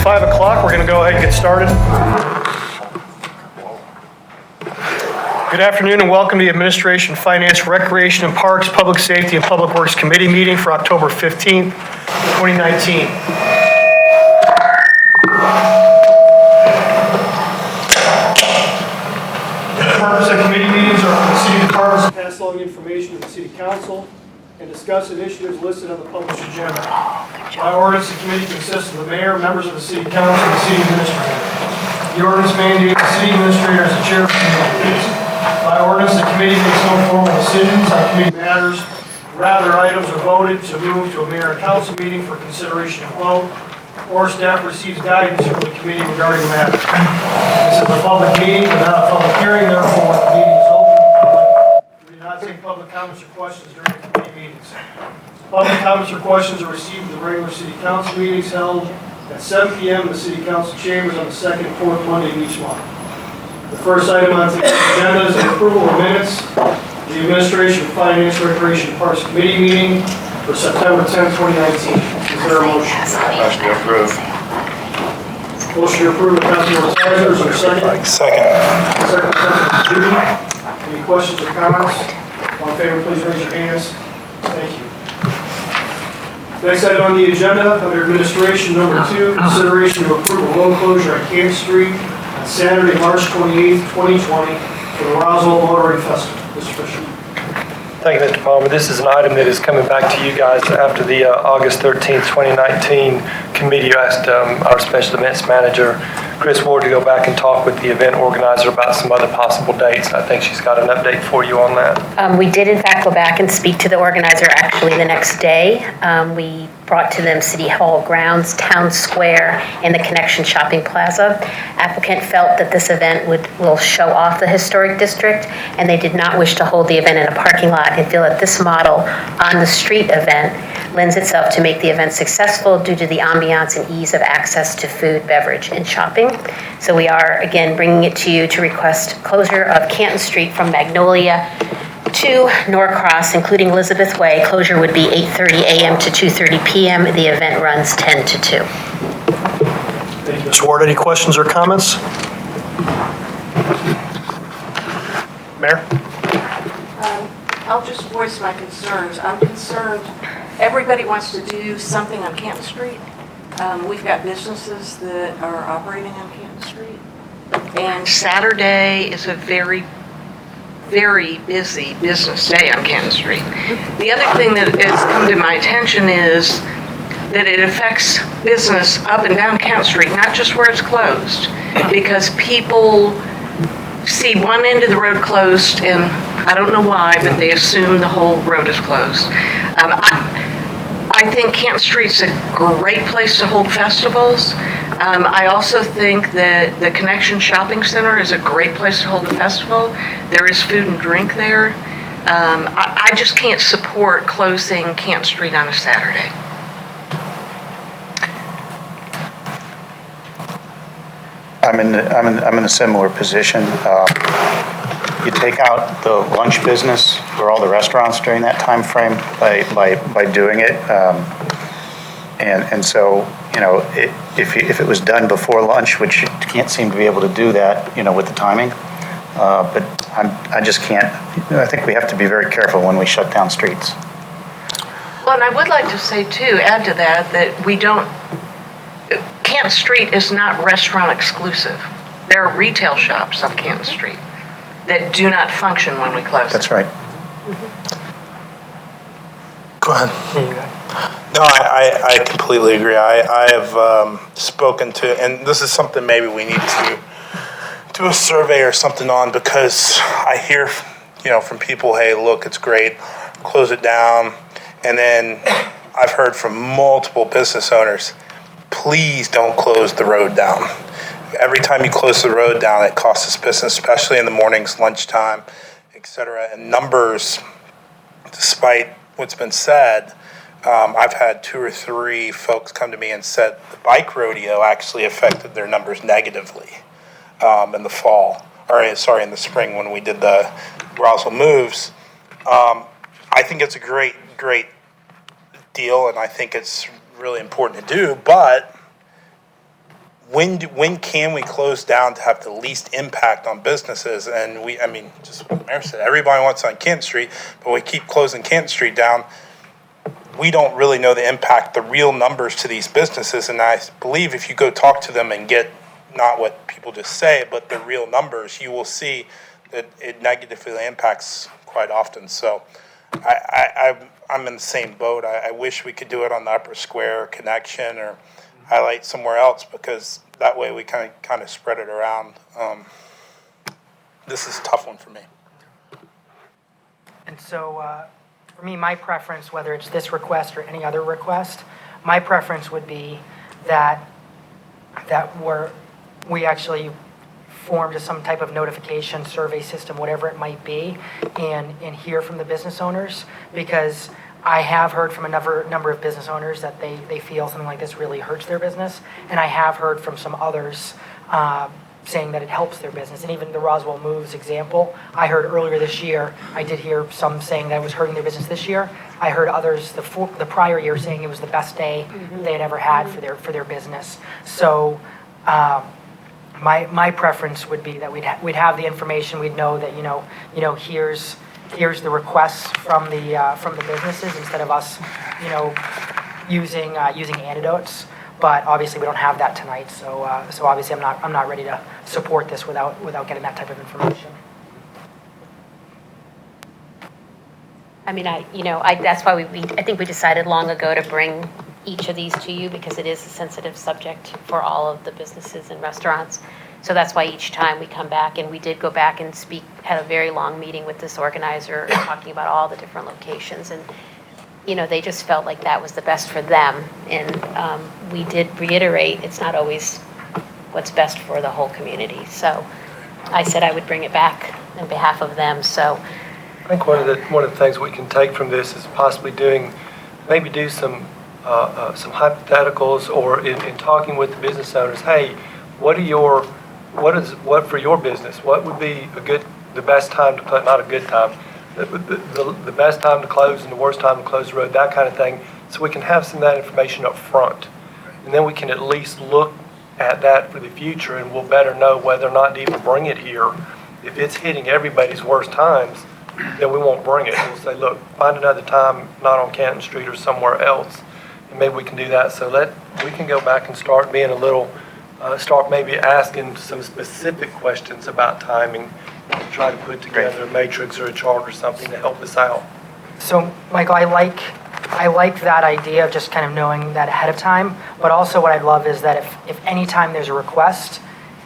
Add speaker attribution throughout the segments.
Speaker 1: 5 o'clock. We're going to go ahead and get started. Good afternoon and welcome to the Administration, Finance, Recreation and Parks, Public Safety and Public Works Committee meeting for October 15th, 2019. The purpose of committee meetings are for the city departments to pass along information to the city council and discuss initiatives listed on the published agenda. By ordinance, the committee consists of the mayor, members of the city council, and the city administrator. The ordinance mandates the city administrator as the chair of the committee. By ordinance, the committee makes no formal decisions on committee matters. Rather, items are voted to move to a mayor and council meeting for consideration and vote, or staff receives guidance from the committee regarding the matter. This is a public meeting and not a public hearing, therefore, the meeting is open to the public. We do not take public comments or questions during the committee meetings. Public comments or questions are received at the regular city council meetings held at 7 p.m. in the city council chambers on the second and fourth Monday of each month. The first item on today's agenda is the approval of minutes of the Administration, Finance, Recreation, and Parks Committee meeting for September 10, 2019. Is there a motion?
Speaker 2: Motion to approve.
Speaker 1: Motion to approve by Councilmember Tyler. Is there a second?
Speaker 2: Second.
Speaker 1: Second, Councilmember Judy. Any questions or comments? All in favor, please raise your hands. Thank you. Next item on the agenda, under Administration, number 2, consideration to approve a road closure on Camp Street on Saturday, March 28, 2020 for the Roswell Motoring Festival. Mr. Fisher.
Speaker 3: Thank you, Mr. Palmer. This is an item that is coming back to you guys after the August 13th, 2019 committee asked our special events manager, Chris Ward, to go back and talk with the event organizer about some other possible dates. I think she's got an update for you on that.
Speaker 4: We did, in fact, go back and speak to the organizer actually the next day. We brought to them City Hall grounds, Town Square, and the Connection Shopping Plaza. Applicant felt that this event will show off the historic district, and they did not wish to hold the event in a parking lot and feel that this model on the street event lends itself to make the event successful due to the ambiance and ease of access to food, beverage, and shopping. So we are, again, bringing it to you to request closure of Canton Street from Magnolia to Norcross, including Elizabeth Way. Closure would be 8:30 a.m. to 2:30 p.m. The event runs 10 to 2.
Speaker 1: Thank you, Mr. Ward. Any questions or comments? Mayor?
Speaker 5: I'll just voice my concerns. I'm concerned everybody wants to do something on Canton Street. We've got businesses that are operating on Canton Street. And Saturday is a very, very busy business day on Canton Street. The other thing that has come to my attention is that it affects business up and down Canton Street, not just where it's closed, because people see one end of the road closed, and I don't know why, but they assume the whole road is closed. I think Canton Street's a great place to hold festivals. I also think that the Connection Shopping Center is a great place to hold a festival. There is food and drink there. I just can't support closing Canton Street on a Saturday.
Speaker 2: I'm in a similar position. You take out the lunch business for all the restaurants during that time frame by doing it, and so if it was done before lunch, which you can't seem to be able to do that, with the timing, but I just can't. I think we have to be very careful when we shut down streets.
Speaker 5: Well, and I would like to say too, add to that we don't. Canton Street is not restaurant exclusive. There are retail shops on Canton Street that do not function when we close.
Speaker 2: That's right.
Speaker 6: Go ahead. No, I completely agree. I have spoken to, and this is something maybe we need to do a survey or something on, because I hear, from people, hey, look, it's great, close it down. And then I've heard from multiple business owners, please don't close the road down. Every time you close the road down, it costs us business, especially in the mornings, lunchtime, etc. And numbers, despite what's been said, I've had 2 or 3 folks come to me and said the bike rodeo actually affected their numbers negatively in the fall, in the spring when we did the Roswell moves. I think it's a great deal, and I think it's really important to do, but when can we close down to have the least impact on businesses? And just what the mayor said, everybody wants on Canton Street, but we keep closing Canton Street down. We don't really know the impact, the real numbers to these businesses. And I believe if you go talk to them and get not what people just say, but the real numbers, you will see that it negatively impacts quite often. So I'm in the same boat. I wish we could do it on the Upper Square connection or highlight somewhere else, because that way we kind of spread it around. This is a tough one for me.
Speaker 7: And so, for me, my preference, whether it's this request or any other request, my preference would be that we actually formed some type of notification survey system, whatever it might be, and hear from the business owners, because I have heard from a number of business owners that they feel something like this really hurts their business, and I have heard from some others saying that it helps their business. And even the Roswell Moves example, I heard earlier this year, I did hear some saying that it was hurting their business this year. I heard others the prior year saying it was the best day they had ever had for their business. So my preference would be that we'd have the information, we'd know that here's the requests from the businesses, instead of us using anecdotes. But obviously we don't have that tonight, so obviously I'm not ready to support this without getting that type of information.
Speaker 4: I mean, that's why I think we decided long ago to bring each of these to you, because it is a sensitive subject for all of the businesses and restaurants. So that's why each time we come back, and we did go back and had a very long meeting with this organizer, talking about all the different locations, and they just felt like that was the best for them. And we did reiterate, it's not always what's best for the whole community. So I said I would bring it back on behalf of them. So
Speaker 3: I think one of the things we can take from this is possibly do some hypotheticals, or in talking with the business owners. Hey, what for your business? What would be the best time to close? Not a good time. The best time to close and the worst time to close the road, that kind of thing, so we can have some of that information up front. And then we can at least look at that for the future, and we'll better know whether or not to even bring it here. If it's hitting everybody's worst times, then we won't bring it. We'll say, look, find another time, not on Canton Street or somewhere else, and maybe we can do that. So we can go back and start being start maybe asking some specific questions about timing, and try to put together a matrix or a chart or something to help us out.
Speaker 7: So, Michael, I like that idea of just kind of knowing that ahead of time, but also what I'd love is that if any time there's a request,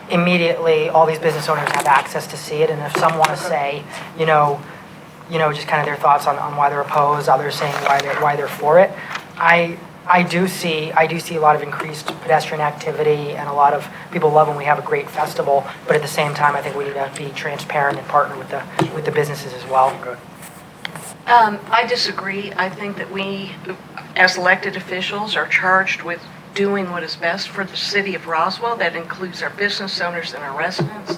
Speaker 7: immediately all these business owners have access to see it, and if some want to say, just kind of their thoughts on why they're opposed, others saying why they're for it, I do see a lot of increased pedestrian activity, and a lot of people love when we have a great festival, but at the same time, I think we need to be transparent and partner with the businesses as well.
Speaker 3: Okay.
Speaker 5: I disagree. I think that we, as elected officials, are charged with doing what is best for the city of Roswell. That includes our business owners and our residents.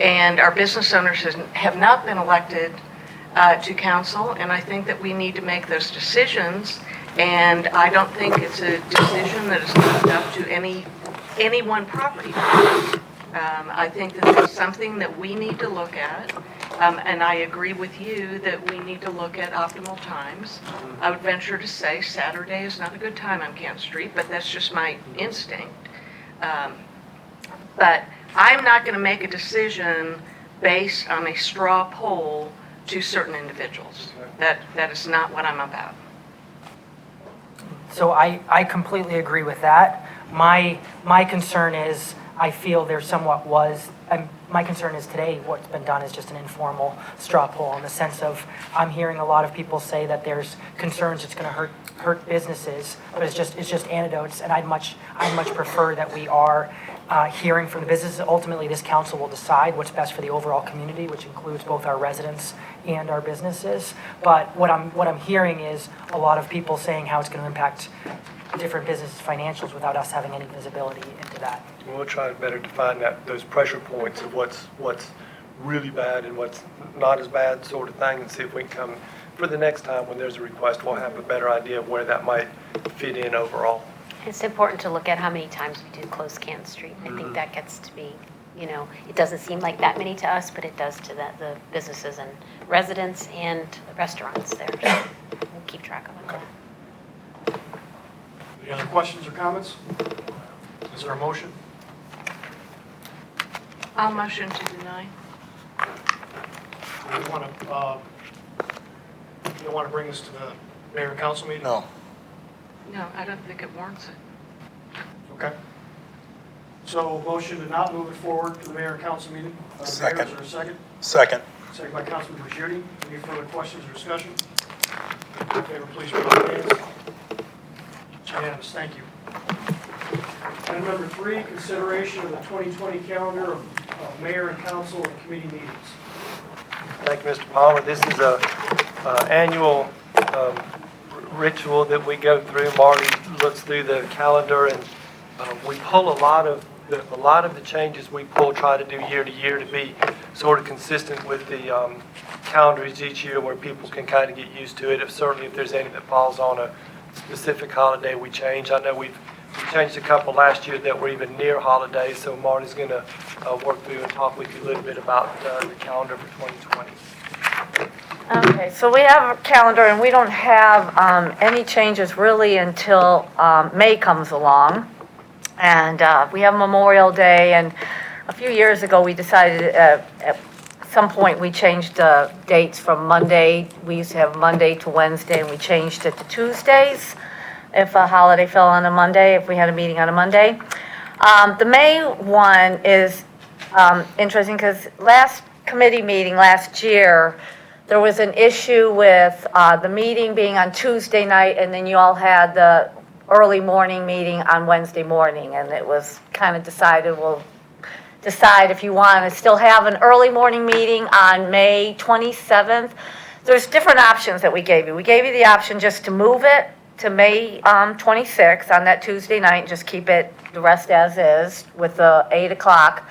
Speaker 5: And our business owners have not been elected to council, and I think that we need to make those decisions. And I don't think it's a decision that is left up to any one property. I think that it's something that we need to look at. And I agree with you that we need to look at optimal times. I would venture to say Saturday is not a good time on Canton Street, but that's just my instinct. But I'm not going to make a decision based on a straw poll to certain individuals. That is not what I'm about.
Speaker 7: So I completely agree with that. My concern is, I feel there somewhat was, my concern is today what's been done is just an informal straw poll, in the sense of, I'm hearing a lot of people say that there's concerns it's going to hurt businesses, but it's just anecdotes, and I'd much prefer that we are hearing from the businesses. Ultimately, this council will decide what's best for the overall community, which includes both our residents and our businesses. But what I'm hearing is a lot of people saying how it's going to impact different businesses' financials without us having any visibility into that.
Speaker 3: We'll try to better define those pressure points of what's really bad and what's not as bad, sort of thing, and see if we can come for the next time when there's a request. We'll have a better idea of where that might fit in overall.
Speaker 4: It's important to look at how many times we do close Canton Street. I think that gets to be, it doesn't seem like that many to us, but it does to the businesses and residents and restaurants there. So we'll keep track of it.
Speaker 1: Any other questions or comments? Is there a motion?
Speaker 5: I'll motion to deny.
Speaker 1: Do you want to, you don't want to bring this to the mayor and council meeting?
Speaker 6: No.
Speaker 5: No, I don't think it warrants it.
Speaker 1: Okay. So motion to not move it forward to the mayor and council meeting. Mayor,
Speaker 6: Second.
Speaker 1: Is there a second?
Speaker 6: Second.
Speaker 1: Second by Councilman Ruggieri. Any further questions or discussion? In favor, please raise your hands. It's unanimous. Thank you. Item number 3, consideration of the 2020 calendar of mayor and council and committee meetings.
Speaker 3: Thank you, Mr. Palmer. This is a annual ritual that we go through. Marty looks through the calendar, and we pull a lot of the changes we pull, try to do year to year to be sort of consistent with the calendars each year, where people can kind of get used to it. Certainly, if there's any that falls on a specific holiday, we change. I know we changed a couple last year that were even near holidays, so Marty's going to work through and talk with you a little bit about the calendar for 2020.
Speaker 8: Okay, so we have a calendar, and we don't have any changes really until May comes along. And we have Memorial Day, and a few years ago, we decided at some point we changed the dates from Monday. We used to have Monday to Wednesday, and we changed it to Tuesdays if a holiday fell on a Monday, if we had a meeting on a Monday. The May one is interesting because last committee meeting last year, there was an issue with the meeting being on Tuesday night, and then you all had the early morning meeting on Wednesday morning, and it was kind of decided, we'll decide if you want to still have an early morning meeting on May 27th. There's different options that we gave you. We gave you the option just to move it to May 26th on that Tuesday night, and just keep it the rest as is with the 8 o'clock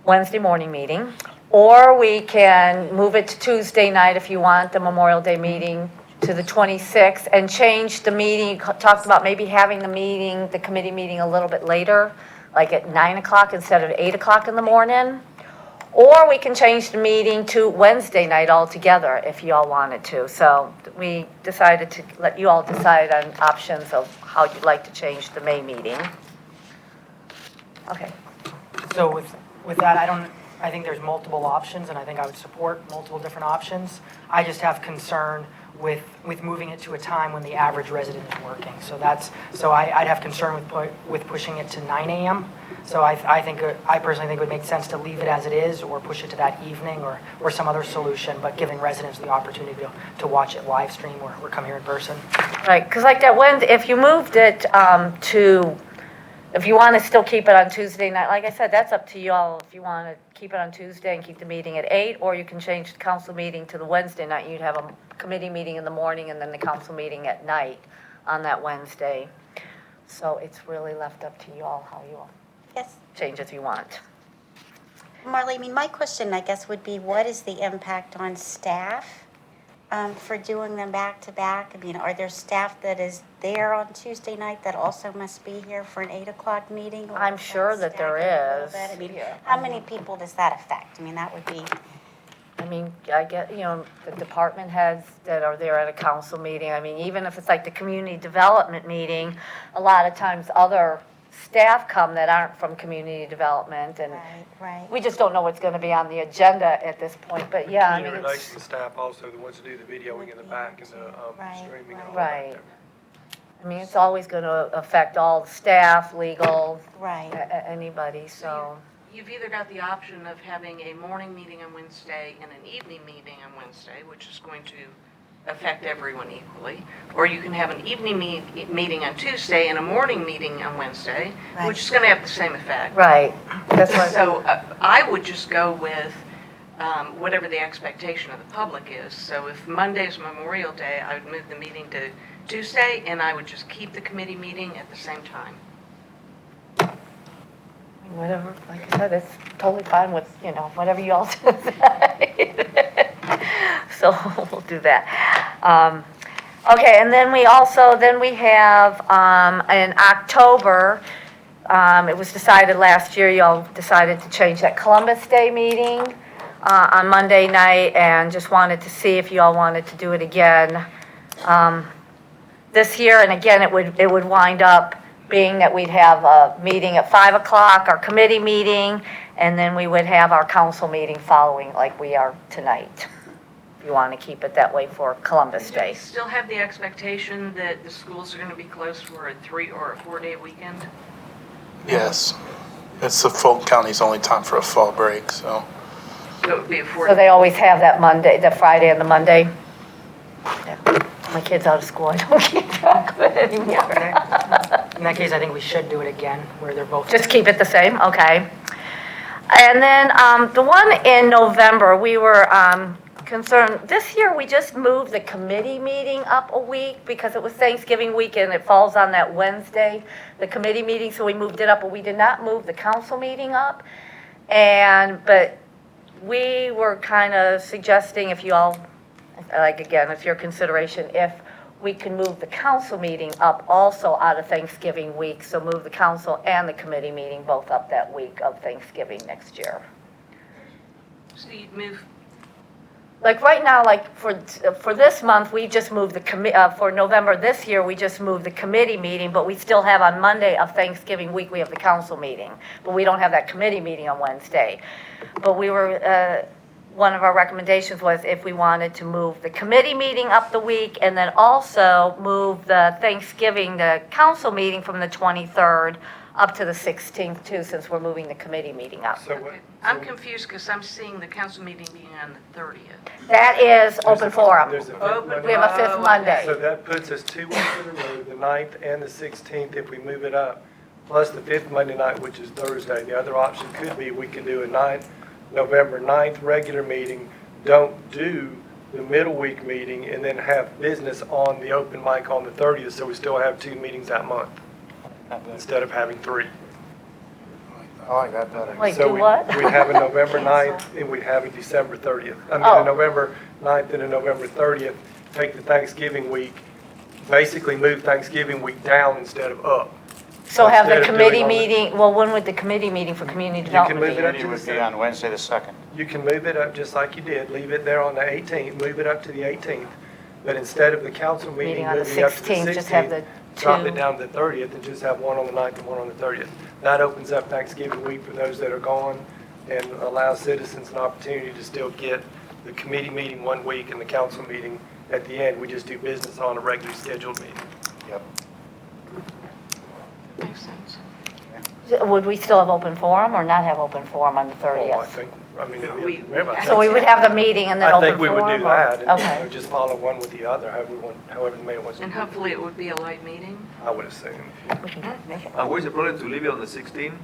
Speaker 8: Wednesday morning meeting. Or we can move it to Tuesday night if you want the Memorial Day meeting to the 26th, and change the meeting. Talked about maybe having the committee meeting a little bit later, like at 9 o'clock instead of 8 o'clock in the morning. Or we can change the meeting to Wednesday night altogether if you all wanted to. So we decided to let you all decide on options of how you'd like to change the May meeting. Okay.
Speaker 7: So with that, I think there's multiple options, and I think I would support multiple different options. I just have concern with moving it to a time when the average resident is working. So I'd have concern with pushing it to 9 a.m. So I personally think it would make sense to leave it as it is, or push it to that evening, or some other solution, but giving residents the opportunity to watch it live stream or come here in person.
Speaker 8: Right, because like that Wednesday, if you moved it if you want to still keep it on Tuesday night, like I said, that's up to you all. If you want to keep it on Tuesday and keep the meeting at 8, or you can change the council meeting to the Wednesday night. You'd have a committee meeting in the morning and then the council meeting at night on that Wednesday. So it's really left up to you all how you all
Speaker 9: Yes,
Speaker 8: change if you want.
Speaker 9: Marley, my question, I guess, would be, what is the impact on staff for doing them back to back? Are there staff that is there on Tuesday night that also must be here for an 8 o'clock meeting? Or
Speaker 8: I'm
Speaker 9: is
Speaker 8: sure that there is.
Speaker 9: staggered a little bit?
Speaker 8: Yeah.
Speaker 9: How many people does that affect? That would be,
Speaker 8: I get, the department heads that are there at a council meeting. Even if it's like the community development meeting, a lot of times other staff come that aren't from community development, and
Speaker 9: right.
Speaker 8: we just don't know what's going to be on the agenda at this point. But yeah,
Speaker 3: Community relations staff, also the ones that do the videoing in the back and the
Speaker 9: Right,
Speaker 3: streaming and all
Speaker 8: right.
Speaker 3: that.
Speaker 8: It's always going to affect all the staff, legal,
Speaker 9: Right.
Speaker 8: Anybody. So
Speaker 5: You've either got the option of having a morning meeting on Wednesday and an evening meeting on Wednesday, which is going to affect everyone equally, or you can have an evening meeting on Tuesday and a morning meeting on Wednesday,
Speaker 9: Right.
Speaker 5: which is going to have the same effect.
Speaker 8: right. That's what.
Speaker 5: So I would just go with whatever the expectation of the public is. So if Monday's Memorial Day, I would move the meeting to Tuesday, and I would just keep the committee meeting at the same time.
Speaker 8: Whatever, like I said, it's totally fine with, whatever you all decide. So we'll do that. Okay, and then we have, in October, it was decided last year, y'all decided to change that Columbus Day meeting on Monday night, and just wanted to see if y'all wanted to do it again this year. And again, it would wind up being that we'd have a meeting at 5 o'clock, our committee meeting, and then we would have our council meeting following, like we are tonight. If you want to keep it that way for Columbus
Speaker 5: Do you
Speaker 8: Day.
Speaker 5: still have the expectation that the schools are going to be closed for a 3 or a 4 day weekend?
Speaker 6: Yes. It's the Fulton County's only time for a fall break, so.
Speaker 5: So it would be a 4
Speaker 8: So they always have that Monday, the Friday and the Monday? Yeah. My kid's out of school, I don't keep track of it anymore.
Speaker 7: In that case, I think we should do it again, where they're both.
Speaker 8: Just keep it the same, okay. And then the one in November, we were concerned, this year we just moved the committee meeting up a week because it was Thanksgiving week and it falls on that Wednesday, the committee meeting, so we moved it up, but we did not move the council meeting up. But we were kind of suggesting if you all, like again, if your consideration, if we can move the council meeting up also out of Thanksgiving week, so move the council and the committee meeting both up that week of Thanksgiving next year.
Speaker 5: So you'd move,
Speaker 8: Like right now, like for this month, we just moved for November this year, we just moved the committee meeting, but we still have on Monday of Thanksgiving week, we have the council meeting. But we don't have that committee meeting on Wednesday. But we were, one of our recommendations was if we wanted to move the committee meeting up the week and then also move the Thanksgiving, the council meeting from the 23rd up to the 16th too, since we're moving the committee meeting up.
Speaker 3: So what?
Speaker 5: okay. I'm confused because I'm seeing the council meeting being on the 30th.
Speaker 8: That is open forum.
Speaker 3: There's a fifth
Speaker 5: Open-
Speaker 3: Monday.
Speaker 8: We have a fifth
Speaker 5: Oh,
Speaker 8: Monday.
Speaker 3: So that puts us 2 weeks in a row, the 9th and the 16th, if we move it up, plus the 5th Monday night, which is Thursday. The other option could be we can do a November 9th regular meeting, don't do the middle week meeting, and then have business on the open mic on the 30th, so we still have 2 meetings that month, instead of having 3.
Speaker 2: I like that better.
Speaker 8: Wait,
Speaker 3: So
Speaker 8: do
Speaker 3: we-
Speaker 8: what?
Speaker 3: We'd have a November 9th, and we'd have a December 30th. I mean,
Speaker 8: Oh.
Speaker 3: a November 9th and a November 30th, take the Thanksgiving week, basically move Thanksgiving week down instead of up.
Speaker 8: So have the
Speaker 3: Instead of
Speaker 8: committee
Speaker 3: doing all the-
Speaker 8: meeting, well, when would the committee meeting for community
Speaker 3: You can
Speaker 8: development
Speaker 3: move it
Speaker 8: be?
Speaker 3: up to
Speaker 2: It
Speaker 3: the
Speaker 2: would be
Speaker 3: second.
Speaker 2: on Wednesday the 2nd.
Speaker 3: You can move it up just like you did, leave it there on the 18th, move it up to the 18th, but instead of the council meeting
Speaker 8: Meeting on the
Speaker 3: moving up to the
Speaker 8: 16th, just have the
Speaker 3: 16th, drop
Speaker 8: two.
Speaker 3: it down to the 30th and just have one on the 9th and one on the 30th. That opens up Thanksgiving week for those that are gone and allows citizens an opportunity to still get the committee meeting 1 week and the council meeting at the end. We just do business on a regularly scheduled meeting.
Speaker 2: Yep.
Speaker 5: Makes sense.
Speaker 8: Would we still have open forum or not have open forum on the
Speaker 3: Oh, I
Speaker 8: 30th?
Speaker 3: think, I mean,
Speaker 5: We-
Speaker 3: remember, I
Speaker 8: So we
Speaker 3: think-
Speaker 8: would have the meeting and then
Speaker 3: I
Speaker 8: open
Speaker 3: think we
Speaker 8: forum?
Speaker 3: would do
Speaker 8: or-
Speaker 3: that and
Speaker 8: Okay.
Speaker 3: just follow one with the other, however the mayor wants to
Speaker 5: And
Speaker 3: do it,
Speaker 5: hopefully it would be a light meeting.
Speaker 3: I would assume.
Speaker 8: We can make it.
Speaker 10: And where's the problem to leave it on the 16th?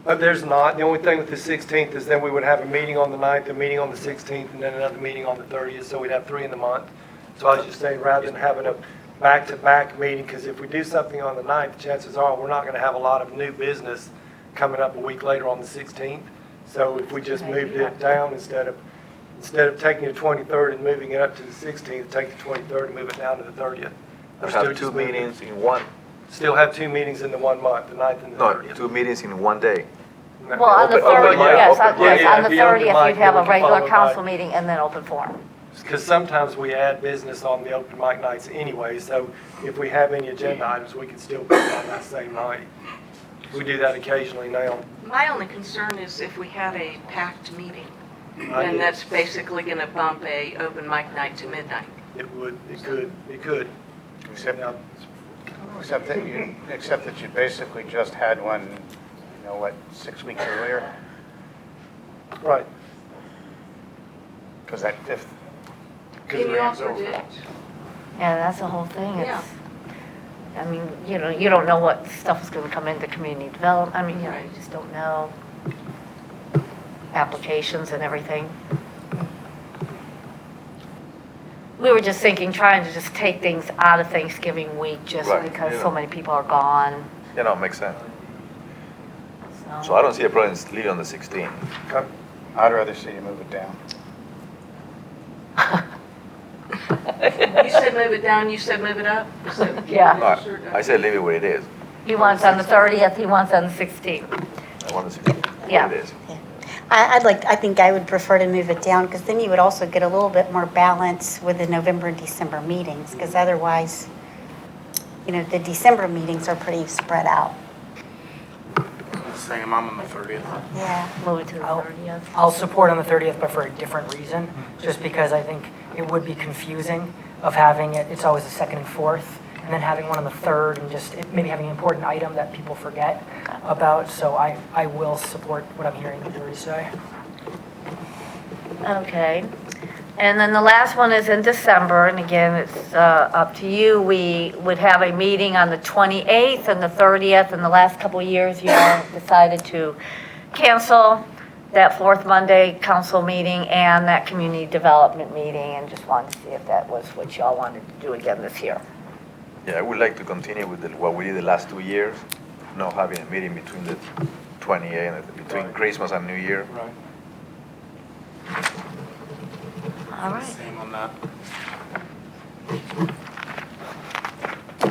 Speaker 3: There's not. The only thing with the 16th is then we would have a meeting on the 9th, a meeting on the 16th, and then another meeting on the 30th, so we'd have 3 in the month. So I was just saying, rather than having a back-to-back meeting, because if we do something on the 9th, chances are we're not going to have a lot of new business coming up a week later on the 16th. So if we just moved it down instead of taking the 23rd and moving it up to the 16th, take the 23rd and move it down to the 30th. We're
Speaker 10: We
Speaker 3: still
Speaker 10: have
Speaker 3: just
Speaker 10: 2
Speaker 3: moving-
Speaker 10: meetings in one,
Speaker 3: Still have 2 meetings in the 1 month, the 9th and the
Speaker 10: no,
Speaker 3: 30th.
Speaker 10: 2 meetings in one day.
Speaker 8: Well, on the
Speaker 3: Open- open
Speaker 8: 30th,
Speaker 3: mic,
Speaker 8: yes,
Speaker 3: open-
Speaker 8: yes, on the
Speaker 3: be open
Speaker 8: 30th,
Speaker 3: mic,
Speaker 8: you'd have
Speaker 3: then
Speaker 8: a
Speaker 3: we can
Speaker 8: regular
Speaker 3: follow
Speaker 8: council
Speaker 3: by-
Speaker 8: meeting and then open forum.
Speaker 3: Because sometimes we add business on the open mic nights anyway, so if we have any agenda items, we can still put it on that same night. We do that occasionally now.
Speaker 5: My only concern is if we had a packed meeting,
Speaker 3: I
Speaker 5: then
Speaker 3: get-
Speaker 5: that's basically going to bump a open mic night to midnight.
Speaker 3: It would, it could.
Speaker 2: Except,
Speaker 3: Now,
Speaker 2: except that you basically just had one, 6 weeks earlier?
Speaker 3: Right.
Speaker 2: Because that 5th,
Speaker 3: Because
Speaker 5: Can you
Speaker 3: Rams
Speaker 5: all
Speaker 3: over.
Speaker 5: predict?
Speaker 8: Yeah, that's the whole thing.
Speaker 5: Yeah.
Speaker 8: I mean, you don't know what stuff is going to come into community development. I mean, you
Speaker 5: Right.
Speaker 8: just don't know. Applications and everything. We were just thinking, trying to just take things out of Thanksgiving week just
Speaker 10: Right,
Speaker 8: because
Speaker 10: yeah.
Speaker 8: so many people are gone.
Speaker 10: You know, makes sense. So I don't see a problem in leaving on the 16th.
Speaker 2: I'd rather see you move it down.
Speaker 5: move it down, you said move it up? So-
Speaker 8: Yeah.
Speaker 10: No, I said leave it where it is.
Speaker 8: He wants on the 30th, he wants on the 16th.
Speaker 10: I want to see
Speaker 8: Yeah.
Speaker 10: where it is.
Speaker 9: I think I would prefer to move it down, because then you would also get a little bit more balance with the November and December meetings, because otherwise, the December meetings are pretty spread out.
Speaker 6: Same, I'm on the 30th.
Speaker 9: Yeah.
Speaker 8: Move it to the 30th.
Speaker 7: I'll support on the 30th, but for a different reason, just because I think it would be confusing of having it, it's always the second and fourth, and then having one on the third, and just maybe having an important item that people forget about, so I will support what I'm hearing you say.
Speaker 8: Okay. And then the last one is in December, and again, it's up to you. We would have a meeting on the 28th and the 30th, and the last couple of years, you all decided to cancel that fourth Monday council meeting and that community development meeting, and just wanted to see if that was what y'all wanted to do again this year.
Speaker 10: Yeah, I would like to continue with what we did the last 2 years, not having a meeting between the 28th and between Christmas and New Year.
Speaker 1: Right.
Speaker 8: All right,
Speaker 6: Same on that.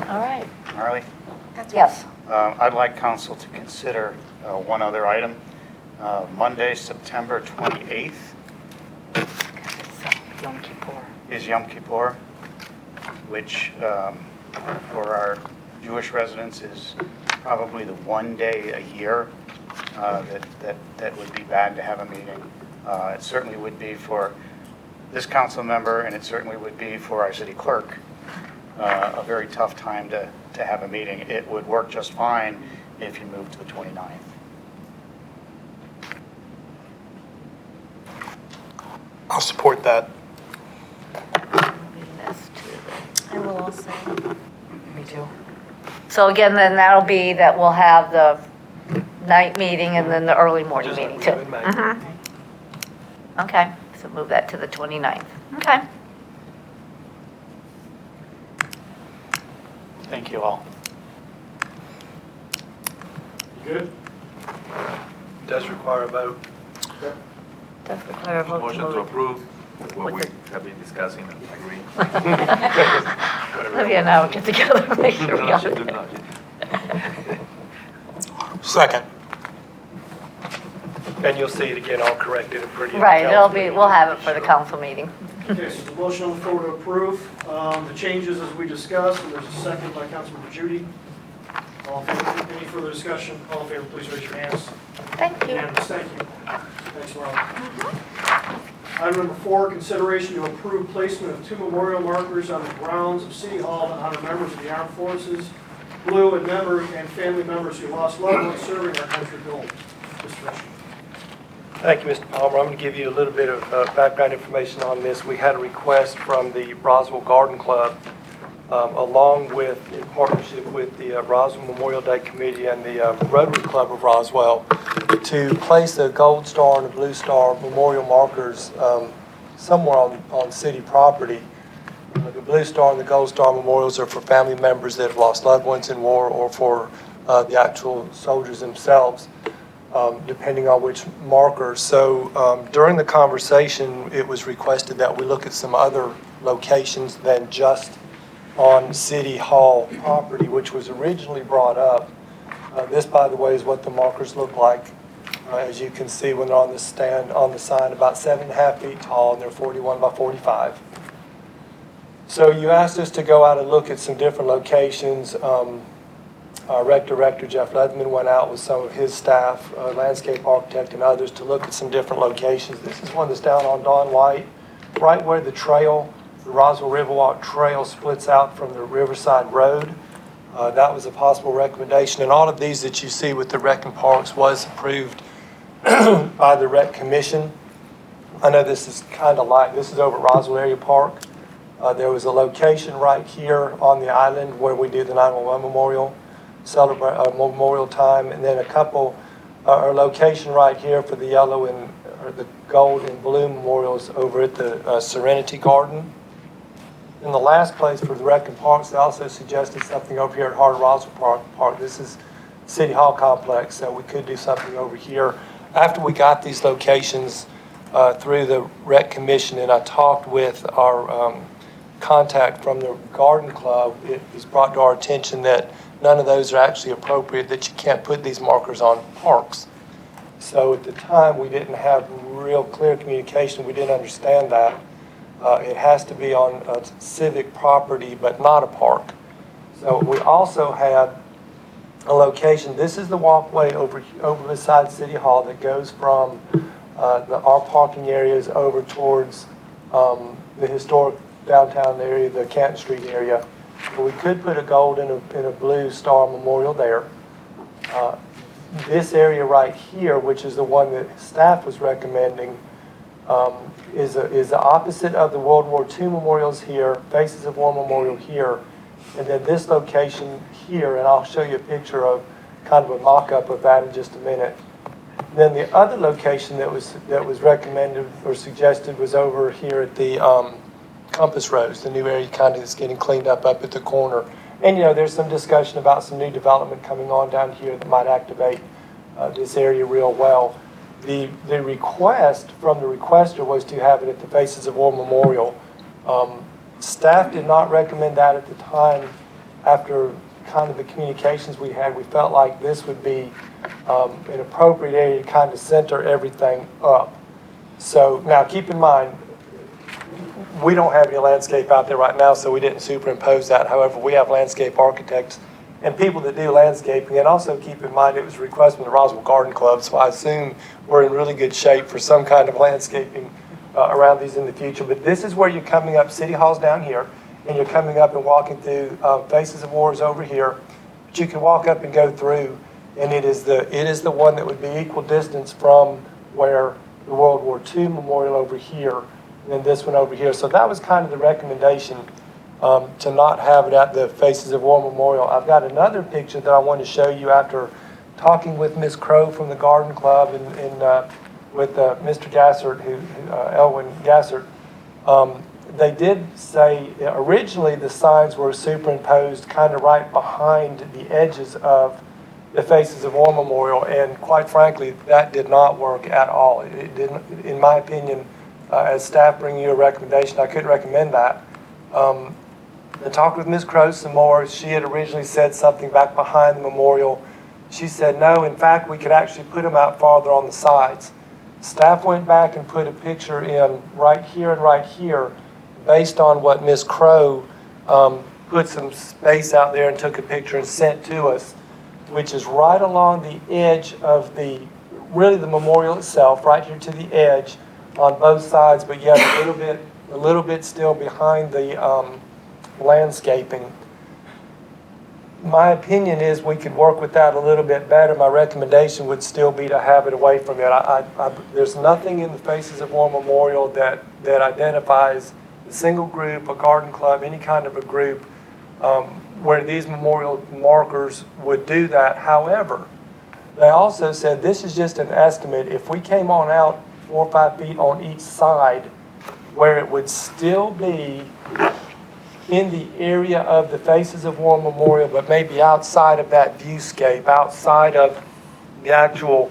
Speaker 8: all right.
Speaker 2: Marley?
Speaker 8: Yes.
Speaker 2: I'd like council to consider one other item. Monday, September 28th
Speaker 8: Yom Kippur.
Speaker 2: is Yom Kippur, which for our Jewish residents is probably the one day a year that would be bad to have a meeting. It certainly would be for this council member, and it certainly would be for our city clerk, a very tough time to have a meeting. It would work just fine if you moved to the 29th.
Speaker 6: I'll support that.
Speaker 9: I will also.
Speaker 7: Me too.
Speaker 8: So again, then that'll be that we'll have the night meeting and then the early morning
Speaker 3: Just like
Speaker 8: meeting
Speaker 3: we
Speaker 8: too.
Speaker 3: do in May.
Speaker 8: Mhm. Okay, so move that to the 29th. Okay.
Speaker 2: Thank you all.
Speaker 1: You good?
Speaker 3: Does require a vote.
Speaker 8: Does require a vote to
Speaker 10: Motion to
Speaker 8: move it.
Speaker 10: approve what
Speaker 8: With
Speaker 10: we have been discussing and agreeing.
Speaker 8: Olivia and I will get together and make sure we got it.
Speaker 6: Second.
Speaker 3: And you'll see it again all corrected and pretty.
Speaker 8: Right, we'll have it for the council meeting.
Speaker 1: Okay, so the motion on the floor to approve the changes as we discussed, and there's a second by Councilmember Judy. All in favor, any further discussion? All in favor, please raise your hands.
Speaker 8: Thank you.
Speaker 1: Unanimous, thank you. Thanks, Marla. Item number 4, consideration to approve placement of 2 memorial markers on the grounds of City Hall to honor members of the Armed Forces, Blue, and family members who lost loved ones serving our country gold. Mr. Fisher.
Speaker 3: Thank you, Mr. Palmer. I'm going to give you a little bit of background information on this. We had a request from the Roswell Garden Club, along with, in partnership with the Roswell Memorial Day Committee and the Rotary Club of Roswell, to place a Gold Star and a Blue Star memorial markers somewhere on city property. The Blue Star and the Gold Star memorials are for family members that have lost loved ones in war, or for the actual soldiers themselves, depending on which marker. So during the conversation, it was requested that we look at some other locations than just on City Hall property, which was originally brought up. This, by the way, is what the markers look like. As you can see, when they're on the stand, on the sign, about 7.5 feet tall, and they're 41 by 45. So you asked us to go out and look at some different locations. Our rec director, Jeff Leatherman, went out with some of his staff, landscape architect and others, to look at some different locations. This is one that's down on Don White, right where the trail, the Roswell Riverwalk Trail, splits out from the Riverside Road. That was a possible recommendation. And all of these that you see with the Rec and Parks was approved by the Rec Commission. I know this is kind of like, this is over at Roswell Area Park. There was a location right here on the island where we did the 911 memorial memorial time, and then a couple, a location right here for the yellow and or the gold and blue memorials over at the Serenity Garden. In the last place for the Rec and Parks, they also suggested something over here at Heart of Roswell Park. This is City Hall complex, so we could do something over here. After we got these locations through the Rec Commission, and I talked with our contact from the garden club, it was brought to our attention that none of those are actually appropriate, that you can't put these markers on parks. So at the time, we didn't have real clear communication. We didn't understand that. It has to be on a civic property, but not a park. So we also had a location. This is the walkway over beside City Hall that goes from our parking areas over towards the historic downtown area, the Canton Street area. We could put a gold and a blue star memorial there. This area right here, which is the one that staff was recommending, is the opposite of the World War II memorials here, Faces of War Memorial here, and then this location here, and I'll show you a picture of kind of a mock-up of that in just a minute. Then the other location that was recommended or suggested was over here at the Compass Rose, the new area kind of that's getting cleaned up at the corner. And, there's some discussion about some new development coming on down here that might activate this area real well. The request from the requester was to have it at the Faces of War Memorial. Staff did not recommend that at the time. After kind of the communications we had, we felt like this would be an appropriate area to kind of center everything up. So now keep in mind, we don't have any landscape out there right now, so we didn't superimpose that. However, we have landscape architects and people that do landscaping. And also keep in mind, it was a request from the Roswell Garden Club, so I assume we're in really good shape for some kind of landscaping around these in the future. But this is where you're coming up. City Hall's down here, and you're coming up and walking through Faces of Wars over here. But you can walk up and go through, and it is the one that would be equal distance from where the World War II memorial over here, and then this one over here. So that was kind of the recommendation, to not have it at the Faces of War Memorial. I've got another picture that I want to show you after talking with Ms. Crow from the Garden Club and with Mr. Gassert, Elwin Gassert. They did say originally the signs were superimposed kind of right behind the edges of the Faces of War Memorial, and quite frankly, that did not work at all. It didn't, in my opinion, as staff bringing you a recommendation, I couldn't recommend that. I talked with Ms. Crow some more. She had originally said something back behind the memorial. She said, no, in fact, we could actually put them out farther on the sides. Staff went back and put a picture in right here and right here based on what Ms. Crow put some space out there and took a picture and sent to us, which is right along the edge of really the memorial itself, right here to the edge on both sides, but yet a little bit still behind the landscaping. My opinion is we could work with that a little bit better. My recommendation would still be to have it away from it. There's nothing in the Faces of War Memorial that identifies a single group, a garden club, any kind of a group where these memorial markers would do that. However, they also said this is just an estimate. If we came on out 4 or 5 feet on each side, where it would still be in the area of the Faces of War Memorial, but maybe outside of that viewscape, outside of the actual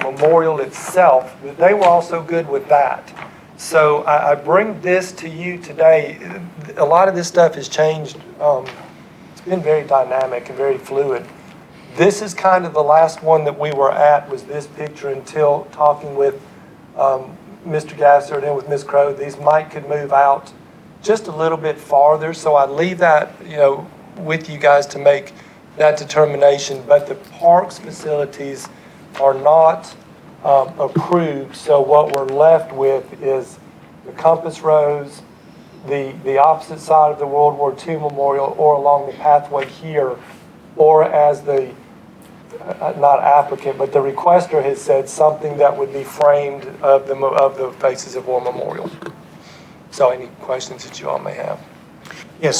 Speaker 3: memorial itself, they were also good with that. So I bring this to you today. A lot of this stuff has changed. It's been very dynamic and very fluid. This is kind of the last one that we were at, was this picture, until talking with Mr. Gassert and with Ms. Crow. These could move out just a little bit farther, so I leave that with you guys to make that determination. But the parks facilities are not approved, so what we're left with is the Compass Rose, the opposite side of the World War II memorial, or along the pathway here, or as the not applicant, but the requester has said, something that would be framed of the Faces of War Memorial. So any questions that you all may have?
Speaker 2: Yeah,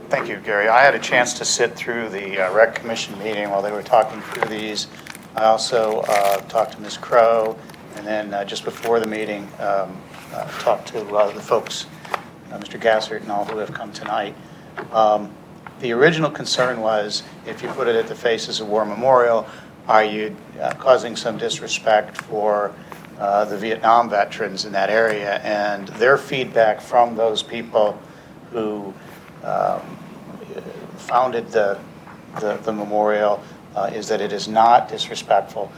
Speaker 2: thank you, Gary. I had a chance to sit through the rec commission meeting while they were talking through these. I also talked to Ms. Crow, and then just before the meeting, talked to the folks, Mr. Gassert and all who have come tonight. The original concern was, if you put it at the Faces of War Memorial, are you causing some disrespect for the Vietnam veterans in that area? And their feedback from those people who founded the memorial is that it is not disrespectful.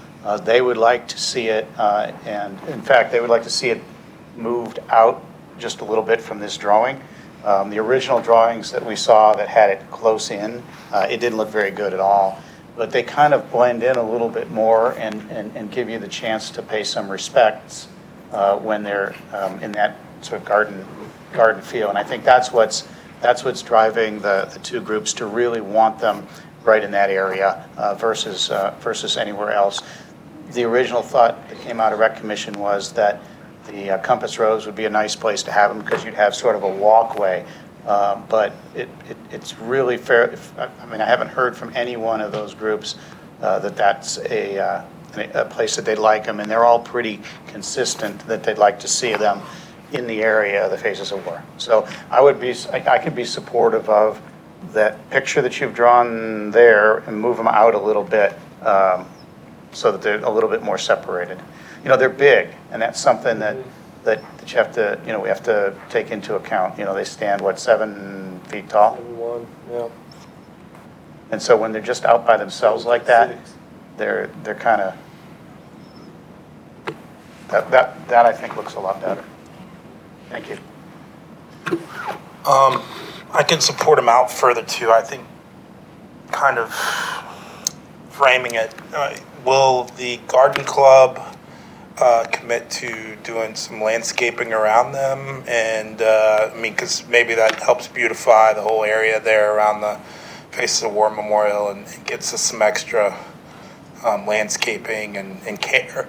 Speaker 2: They would like to see it, and in fact, they would like to see it moved out just a little bit from this drawing. The original drawings that we saw that had it close in, it didn't look very good at all. But they kind of blend in a little bit more and give you the chance to pay some respects when they're in that sort of garden feel. And I think that's what's driving the two groups to really want them right in that area versus anywhere else. The original thought that came out of Rec Commission was that the Compass Rose would be a nice place to have them because you'd have sort of a walkway. But it's really fair. I mean, I haven't heard from any one of those groups that that's a place that they'd like them, and they're all pretty consistent that they'd like to see them in the area of the Faces of War. So I could be supportive of that picture that you've drawn there and move them out a little bit so that they're a little bit more separated. You know, they're big, and that's something that you have to, we have to take into account. You know, they stand, 7 feet tall?
Speaker 3: 7'1", yeah.
Speaker 2: And so when they're just out by themselves like that, they're kind of, that I think looks a lot better. Thank you.
Speaker 6: I can support them out further too. I think kind of framing it, will the garden club commit to doing some landscaping around them? And I mean, because maybe that helps beautify the whole area there around the Faces of War Memorial and gets us some extra landscaping and care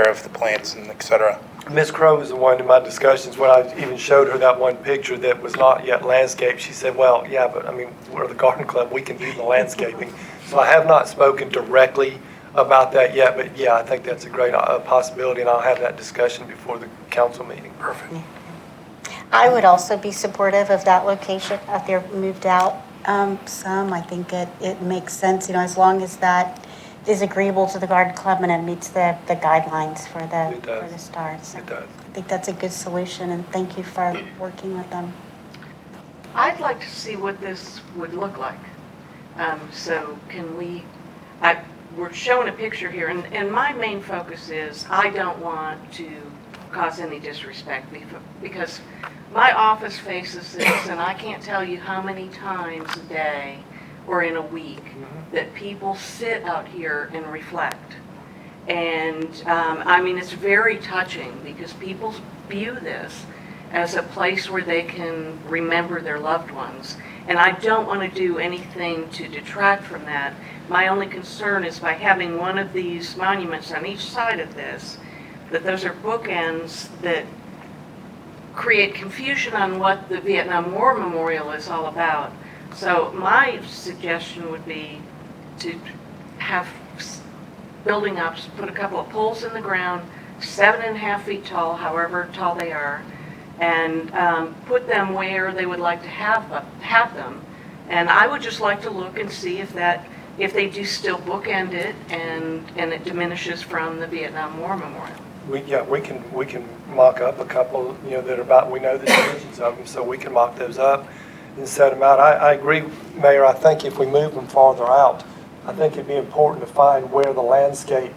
Speaker 6: of the plants and et cetera.
Speaker 3: Ms. Crow was the one in my discussions when I even showed her that one picture that was not yet landscaped. She said, well, yeah, but I mean, we're the garden club, we can do the landscaping. So I have not spoken directly about that yet, but yeah, I think that's a great possibility, and I'll have that discussion before the council meeting. Perfect.
Speaker 9: I would also be supportive of that location out there moved out some. I think it makes sense, as long as that is agreeable to the garden club and it meets the guidelines for the stars.
Speaker 3: It does.
Speaker 9: I think that's a good solution, and thank you for working with them.
Speaker 5: I'd like to see what this would look like. So can we're showing a picture here, and my main focus is I don't want to cause any disrespect because my office faces this, and I can't tell you how many times a day or in a week that people sit out here and reflect. And I mean, it's very touching because people view this as a place where they can remember their loved ones. And I don't want to do anything to detract from that. My only concern is by having one of these monuments on each side of this, that those are bookends that create confusion on what the Vietnam War Memorial is all about. So my suggestion would be to have building up, put a couple of poles in the ground, 7.5 feet tall, however tall they are, and put them where they would like to have them. And I would just like to look and see if they do still bookend it and it diminishes from the Vietnam War Memorial.
Speaker 3: We can mock up a couple, that are about, we know the dimensions of them, so we can mock those up and set them out. I agree, Mayor. I think if we move them farther out, I think it'd be important to find where the landscape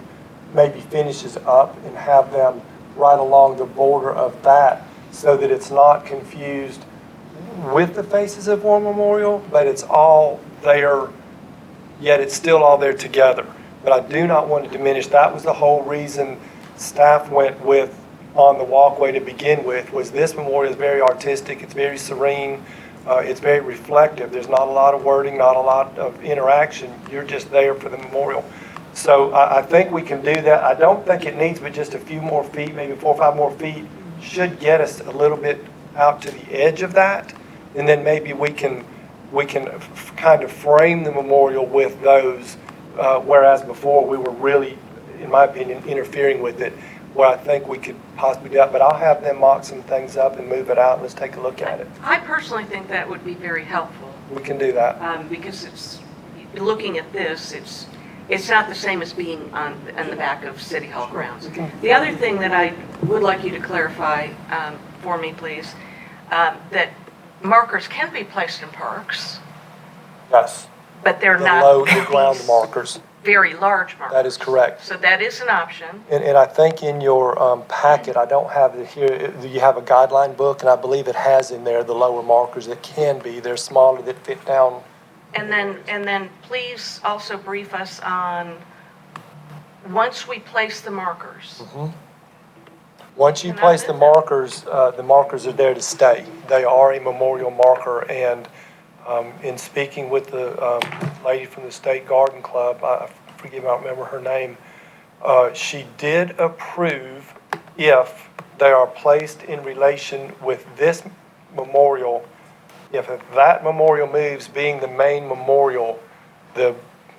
Speaker 3: maybe finishes up and have them right along the border of that so that it's not confused with the Faces of War Memorial, but it's all there, yet it's still all there together. But I do not want to diminish. That was the whole reason staff went with on the walkway to begin with, was this memorial is very artistic, it's very serene, it's very reflective. There's not a lot of wording, not a lot of interaction. You're just there for the memorial. So I think we can do that. I don't think it needs but just a few more feet, maybe 4 or 5 more feet should get us a little bit out to the edge of that. And then maybe we can kind of frame the memorial with those, whereas before we were really, in my opinion, interfering with it, where I think we could possibly do that. But I'll have them mock some things up and move it out. Let's take a look at it.
Speaker 5: I personally think that would be very helpful.
Speaker 3: We can do that.
Speaker 5: Because it's, looking at this, it's not the same as being on the back of City Hall grounds. The other thing that I would like you to clarify for me, please, that markers can be placed in parks,
Speaker 3: Yes.
Speaker 5: but they're
Speaker 3: The
Speaker 5: not
Speaker 3: low, the ground
Speaker 5: these
Speaker 3: markers.
Speaker 5: very large markers.
Speaker 3: That is correct.
Speaker 5: So that is an option.
Speaker 3: And I think in your packet, I don't have it here, you have a guideline book, and I believe it has in there the lower markers that can be. They're smaller that fit down.
Speaker 5: And then please also brief us on, once we place the markers,
Speaker 3: Once you
Speaker 5: Can I
Speaker 3: place the
Speaker 5: live
Speaker 3: markers are there to stay. They are a memorial marker, and in speaking with the lady from the State Garden Club, I forgive me, I don't remember her name, she did approve if they are placed in relation with this memorial. If that memorial moves, being the main memorial, the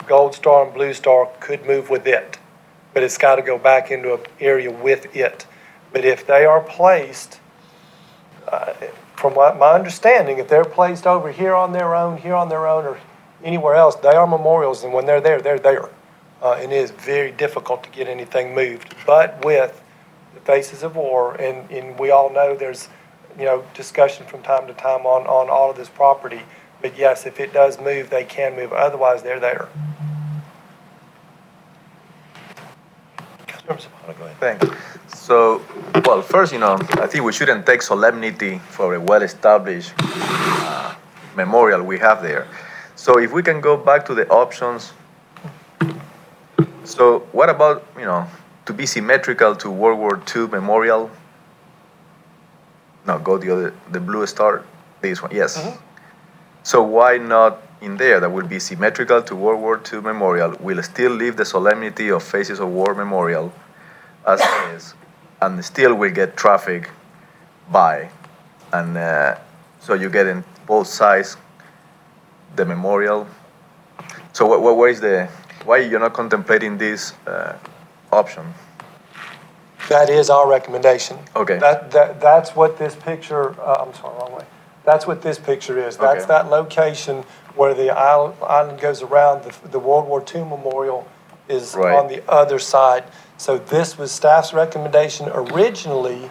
Speaker 3: Gold Star and Blue Star could move with it, but it's got to go back into an area with it. But if they are placed, from what my understanding, if they're placed over here on their own, or anywhere else, they are memorials, and when they're there, they're there. And it is very difficult to get anything moved. But with the Faces of War, and we all know there's, discussion from time to time on all of this property. But yes, if it does move, they can move. Otherwise, they're there. Councilmember Zapata, go ahead.
Speaker 10: Thanks. So, well, first, I think we shouldn't take solemnity for a well-established memorial we have there. So if we can go back to the options. So what about, to be symmetrical to World War II memorial? No, go the Blue Star, this one, yes. So why not in there? That will be symmetrical to World War II memorial. We'll still leave the solemnity of Faces of War memorial as is, and still will get traffic by. And so you get in both sides the memorial. So why you're not contemplating this option?
Speaker 3: That is our recommendation.
Speaker 10: Okay.
Speaker 3: That's what this picture, I'm sorry, wrong way. That's what this picture is. That's
Speaker 10: Okay.
Speaker 3: that location where the island goes around. The World War II memorial is
Speaker 10: Right.
Speaker 3: on the other side. So this was staff's recommendation originally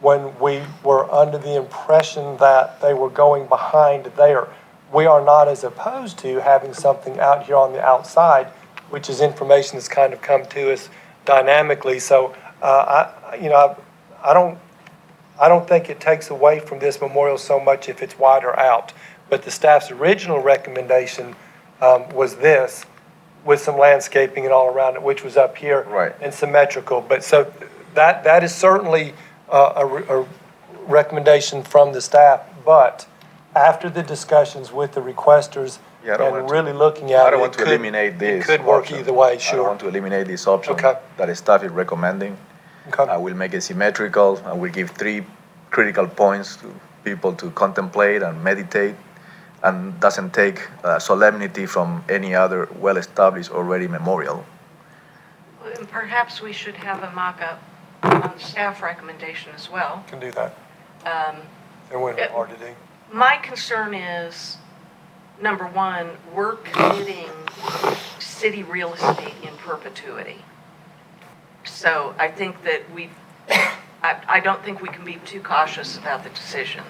Speaker 3: when we were under the impression that they were going behind there. We are not as opposed to having something out here on the outside, which is information that's kind of come to us dynamically. So I don't think it takes away from this memorial so much if it's wider out. But the staff's original recommendation was this, with some landscaping and all around it, which was up here.
Speaker 10: Right.
Speaker 3: And symmetrical. But so that is certainly a recommendation from the staff. But after the discussions with the requesters and really looking at it,
Speaker 10: I don't want to eliminate this.
Speaker 3: It could work
Speaker 10: option.
Speaker 3: either way,
Speaker 10: I don't
Speaker 3: sure.
Speaker 10: want to eliminate this option
Speaker 3: Okay.
Speaker 10: that the staff is recommending.
Speaker 3: Okay.
Speaker 10: I will make it symmetrical. I will give 3 critical points to people to contemplate and meditate, and doesn't take solemnity from any other well-established already memorial.
Speaker 5: And perhaps we should have a mock-up on the staff recommendation as well.
Speaker 3: Can do that.
Speaker 5: Um,
Speaker 3: It wouldn't be hard to do.
Speaker 5: My concern is, number one, we're committing city real estate in perpetuity. So I think that I don't think we can be too cautious about the decision.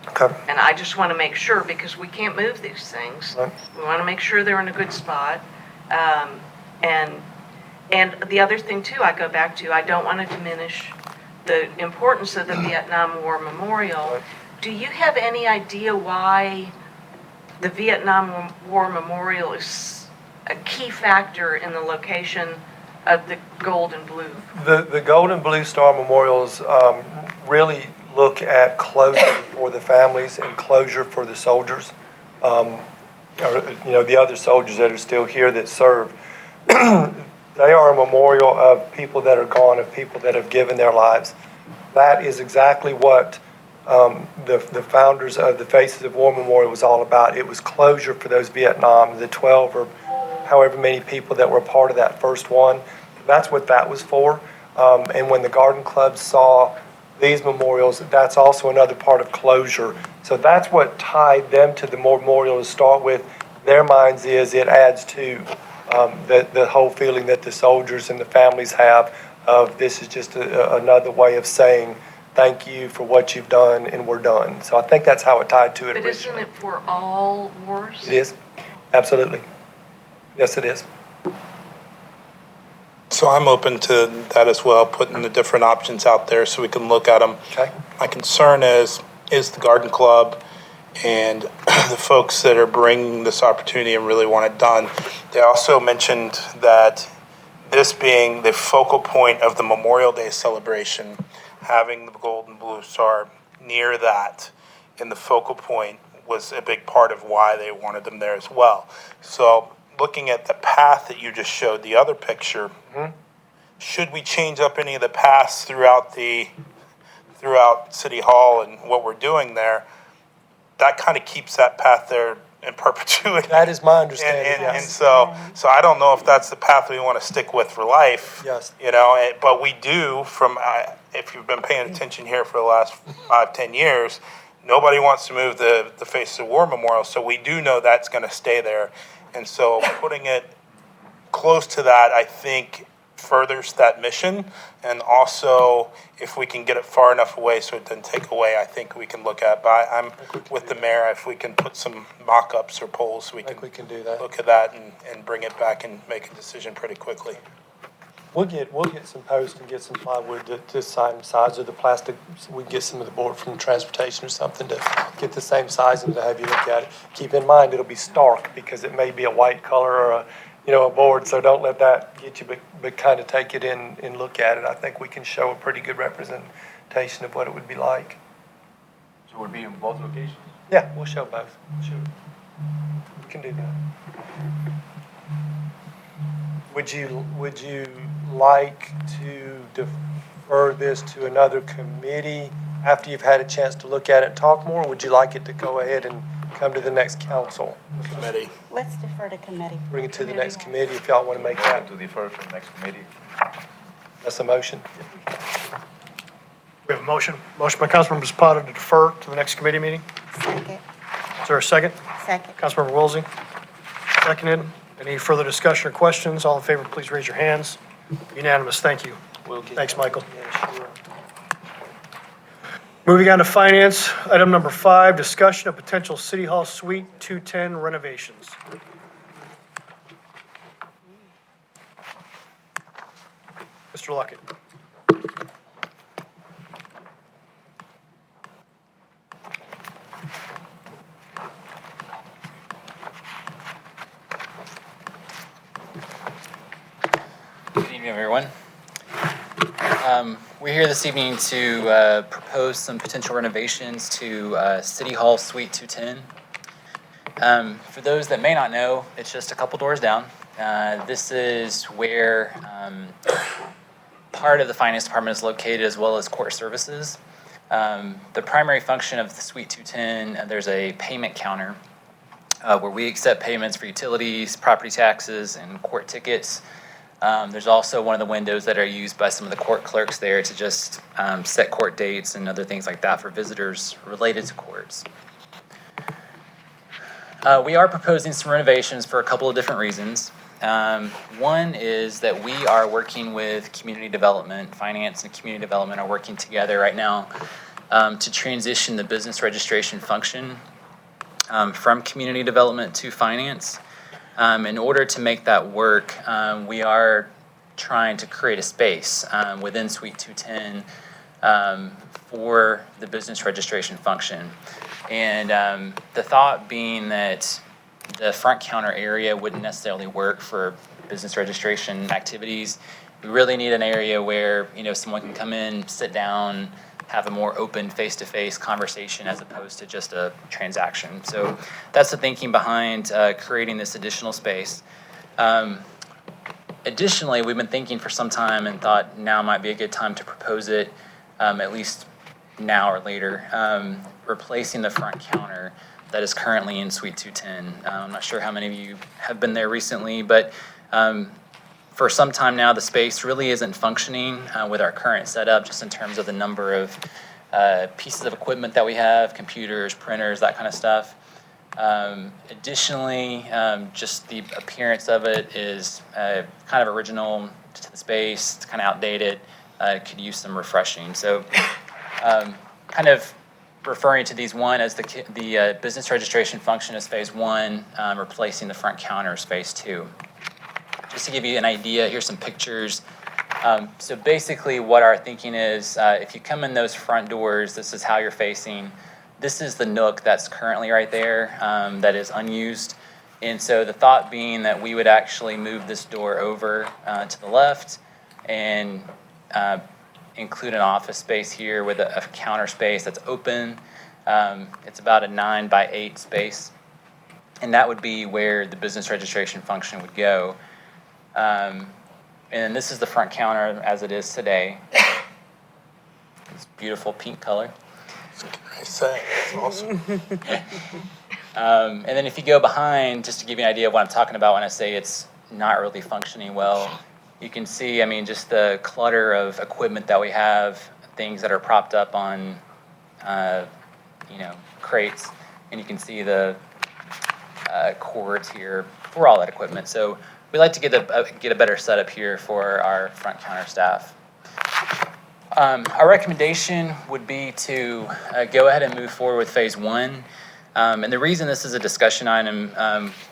Speaker 3: Okay.
Speaker 5: And I just want to make sure, because we can't move these things.
Speaker 3: Right.
Speaker 5: We want to make sure they're in a good spot. And the other thing too, I go back to, I don't want to diminish the importance of the Vietnam War Memorial.
Speaker 3: Right.
Speaker 5: Do you have any idea why the Vietnam War Memorial is a key factor in the location of the gold and blue?
Speaker 3: The Gold and Blue Star memorials really look at closure for the families and closure for the soldiers, or the other soldiers that are still here that serve. They are a memorial of people that are gone, of people that have given their lives. That is exactly what the founders of the Faces of War Memorial was all about. It was closure for those Vietnam, the 12 or however many people that were part of that first one. That's what that was for. And when the Garden Club saw these memorials, that's also another part of closure. So that's what tied them to the memorial to start with. Their minds is it adds to the whole feeling that the soldiers and the families have of this is just another way of saying thank you for what you've done, and we're done. So I think that's how it tied to it
Speaker 5: But isn't
Speaker 3: originally.
Speaker 5: it for all wars?
Speaker 3: It is, absolutely. Yes, it is.
Speaker 6: So I'm open to that as well, putting the different options out there so we can look at them.
Speaker 3: Okay.
Speaker 6: My concern is the garden club and the folks that are bringing this opportunity and really want it done. They also mentioned that this being the focal point of the Memorial Day celebration, having the gold and blue star near that in the focal point was a big part of why they wanted them there as well. So looking at the path that you just showed, the other picture, should we change up any of the paths throughout City Hall and what we're doing there? That kind of keeps that path there in perpetuity.
Speaker 3: That is my understanding,
Speaker 6: And
Speaker 3: yes.
Speaker 6: so I don't know if that's the path we want to stick with for life.
Speaker 3: Yes.
Speaker 6: But we do if you've been paying attention here for the last 5-10 years, nobody wants to move the Faces of War Memorial, so we do know that's going to stay there. And so putting it close to that, I think, furthers that mission. And also, if we can get it far enough away so it doesn't take away, I think we can look at. But I'm with the mayor, if we can put some mock-ups or polls, we
Speaker 3: can do that.
Speaker 6: look at that and bring it back and make a decision pretty quickly.
Speaker 3: We'll get some posts and get some plywood to the same size of the plastic. So we can get some of the board from transportation or something to get the same size and to have you look at it. Keep in mind, it'll be stark because it may be a white color or a board, so don't let that get you, but kind of take it in and look at it. I think we can show a pretty good representation of what it would be like.
Speaker 10: So it would be in both locations?
Speaker 3: Yeah, we'll show both. Sure. We can do that. Would you like to defer this to another committee after you've had a chance to look at it and talk more? Or would you like it to go ahead and come to the next council?
Speaker 6: Committee.
Speaker 9: Let's defer to committee.
Speaker 3: Bring it to the next committee if y'all want to make that.
Speaker 10: To defer to the next committee.
Speaker 3: That's a motion.
Speaker 1: We have a motion. Motion by Councilmember Zapata to defer to the next committee meeting.
Speaker 9: Second.
Speaker 1: Is there a second?
Speaker 9: Second.
Speaker 1: Councilmember Woolsey, seconded. Any further discussion or questions? All in favor, please raise your hands. Unanimous, thank you. Thanks, Michael.
Speaker 3: Yeah, sure.
Speaker 1: Moving on to finance, item number 5, discussion of potential City Hall Suite 210 renovations. Mr. Luckett.
Speaker 11: Good evening, everyone. We're here this evening to propose some potential renovations to City Hall Suite 210. For those that may not know, it's just a couple doors down. This is where part of the finance department is located, as well as court services. The primary function of the Suite 210, there's a payment counter where we accept payments for utilities, property taxes, and court tickets. There's also one of the windows that are used by some of the court clerks there to just set court dates and other things like that for visitors related to courts. We are proposing some renovations for a couple of different reasons. One is that we are working with community development, finance and community development are working together right now to transition the business registration function from community development to finance. In order to make that work, we are trying to create a space within Suite 210 for the business registration function. And the thought being that the front counter area wouldn't necessarily work for business registration activities. We really need an area where, someone can come in, sit down, have a more open face-to-face conversation as opposed to just a transaction. So that's the thinking behind creating this additional space. Additionally, we've been thinking for some time and thought now might be a good time to propose it, at least now or later, replacing the front counter that is currently in Suite 210. I'm not sure how many of you have been there recently, but for some time now, the space really isn't functioning with our current setup, just in terms of the number of pieces of equipment that we have, computers, printers, that kind of stuff. Additionally, just the appearance of it is kind of original to the space. It's kind of outdated. It could use some refreshing. So kind of referring to these one as the business registration function as phase one, replacing the front counter as phase two. Just to give you an idea, here's some pictures. So basically what our thinking is, if you come in those front doors, this is how you're facing. This is the nook that's currently right there that is unused. And so the thought being that we would actually move this door over to the left and include an office space here with a counter space that's open. It's about a 9x8 space. And that would be where the business registration function would go. And this is the front counter as it is today. It's beautiful pink color.
Speaker 6: It's awesome.
Speaker 11: And then if you go behind, just to give you an idea of what I'm talking about when I say it's not really functioning well, you can see, I mean, just the clutter of equipment that we have, things that are propped up on, crates, and you can see the cords here for all that equipment. So we like to get a better setup here for our front counter staff. Our recommendation would be to go ahead and move forward with phase one. And the reason this is a discussion item,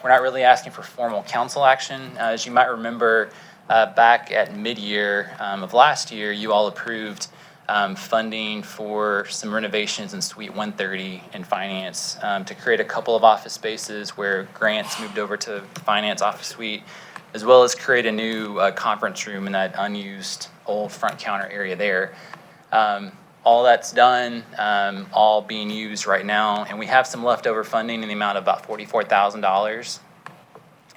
Speaker 11: we're not really asking for formal council action. As you might remember, back at mid-year of last year, you all approved funding for some renovations in Suite 130 in finance to create a couple of office spaces where grants moved over to the finance office suite, as well as create a new conference room in that unused old front counter area there. All that's done, all being used right now, and we have some leftover funding in the amount of about $44,000.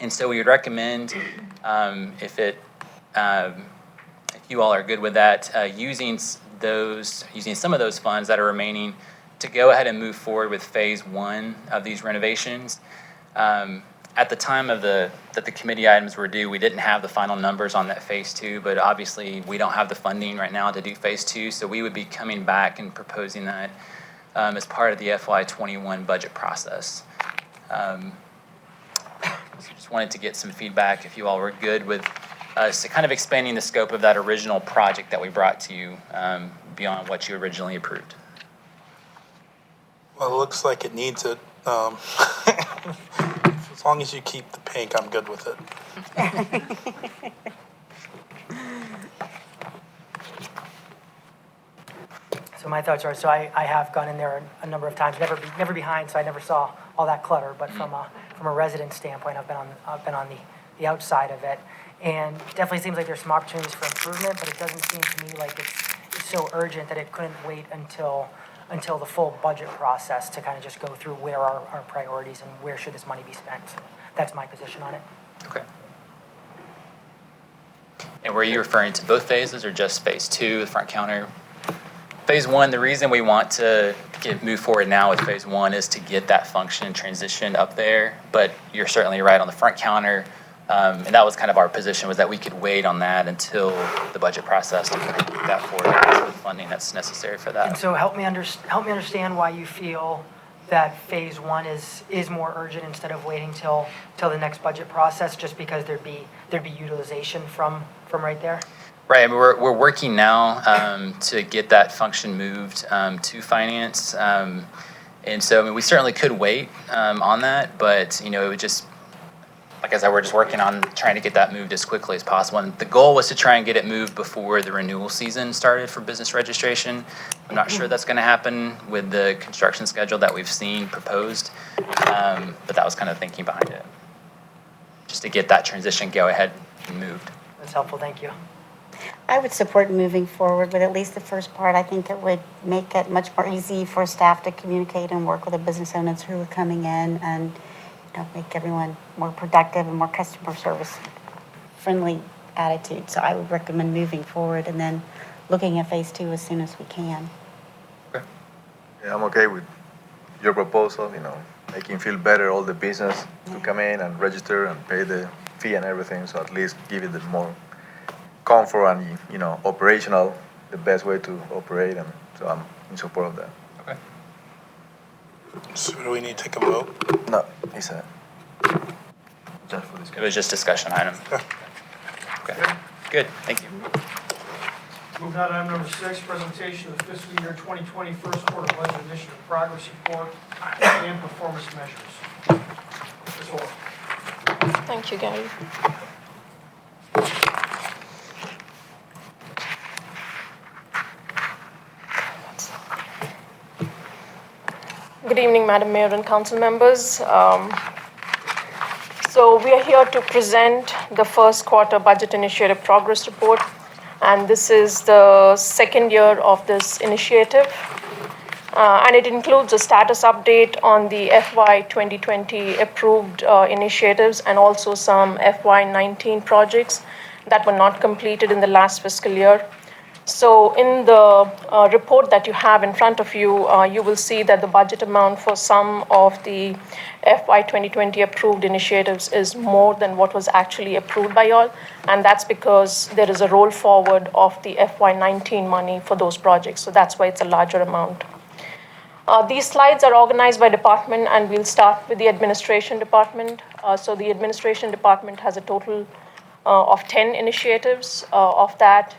Speaker 11: And so we would recommend, if you all are good with that, using some of those funds that are remaining to go ahead and move forward with phase one of these renovations. At the time that the committee items were due, we didn't have the final numbers on that phase two, but obviously we don't have the funding right now to do phase two, so we would be coming back and proposing that as part of the FY21 budget process. So just wanted to get some feedback if you all were good with us kind of expanding the scope of that original project that we brought to you beyond what you originally approved.
Speaker 6: Well, it looks like it needs it. As long as you keep the pink, I'm good with it.
Speaker 7: So my thoughts are, so I have gone in there a number of times, never behind, so I never saw all that clutter, but from a resident standpoint, I've been on the outside of it. And definitely seems like there's some opportunities for improvement, but it doesn't seem to me like it's so urgent that it couldn't wait until the full budget process to kind of just go through where are our priorities and where should this money be spent. That's my position on it.
Speaker 11: Okay. And were you referring to both phases or just phase two, the front counter? Phase one, the reason we want to move forward now with phase one is to get that function transitioned up there, but you're certainly right on the front counter. And that was kind of our position, was that we could wait on that until the budget process to kind of move that forward with the funding that's necessary for that.
Speaker 7: And so help me understand why you feel that phase one is more urgent instead of waiting till the next budget process, just because there'd be utilization from right there?
Speaker 11: Right, I mean, we're working now to get that function moved to finance. And so I mean, we certainly could wait on that, but it would just, like I said, we're just working on trying to get that moved as quickly as possible. And the goal was to try and get it moved before the renewal season started for business registration. I'm not sure that's going to happen with the construction schedule that we've seen proposed, but that was kind of thinking behind it. Just to get that transition go ahead and moved.
Speaker 7: That's helpful, thank you.
Speaker 9: I would support moving forward with at least the first part. I think it would make it much more easy for staff to communicate and work with the business owners who are coming in and make everyone more productive and more customer service friendly attitude. So I would recommend moving forward and then looking at phase two as soon as we can.
Speaker 10: Yeah, I'm okay with your proposal, making feel better all the business to come in and register and pay the fee and everything. So at least give it the more comfort and, operational, the best way to operate. And so I'm in support of that.
Speaker 11: Okay.
Speaker 6: So do we need to take a vote?
Speaker 10: No, he said. Just for this.
Speaker 11: It was just discussion item. Okay, good, thank you.
Speaker 1: Moving on to item number 6, presentation of the fiscal year 2020 first quarter budget initiative progress report and performance measures. Ms. Orr.
Speaker 12: Thank you, Gary. Good evening, Madam Mayor and council members. So we are here to present the first quarter budget initiative progress report, and this is the second year of this initiative. And it includes a status update on the FY 2020 approved initiatives and also some FY 19 projects that were not completed in the last fiscal year. So in the report that you have in front of you, you will see that the budget amount for some of the FY 2020 approved initiatives is more than what was actually approved by y'all. And that's because there is a roll forward of the FY 19 money for those projects. So that's why it's a larger amount. These slides are organized by department, and we'll start with the administration department. So the administration department has a total of 10 initiatives. Of that,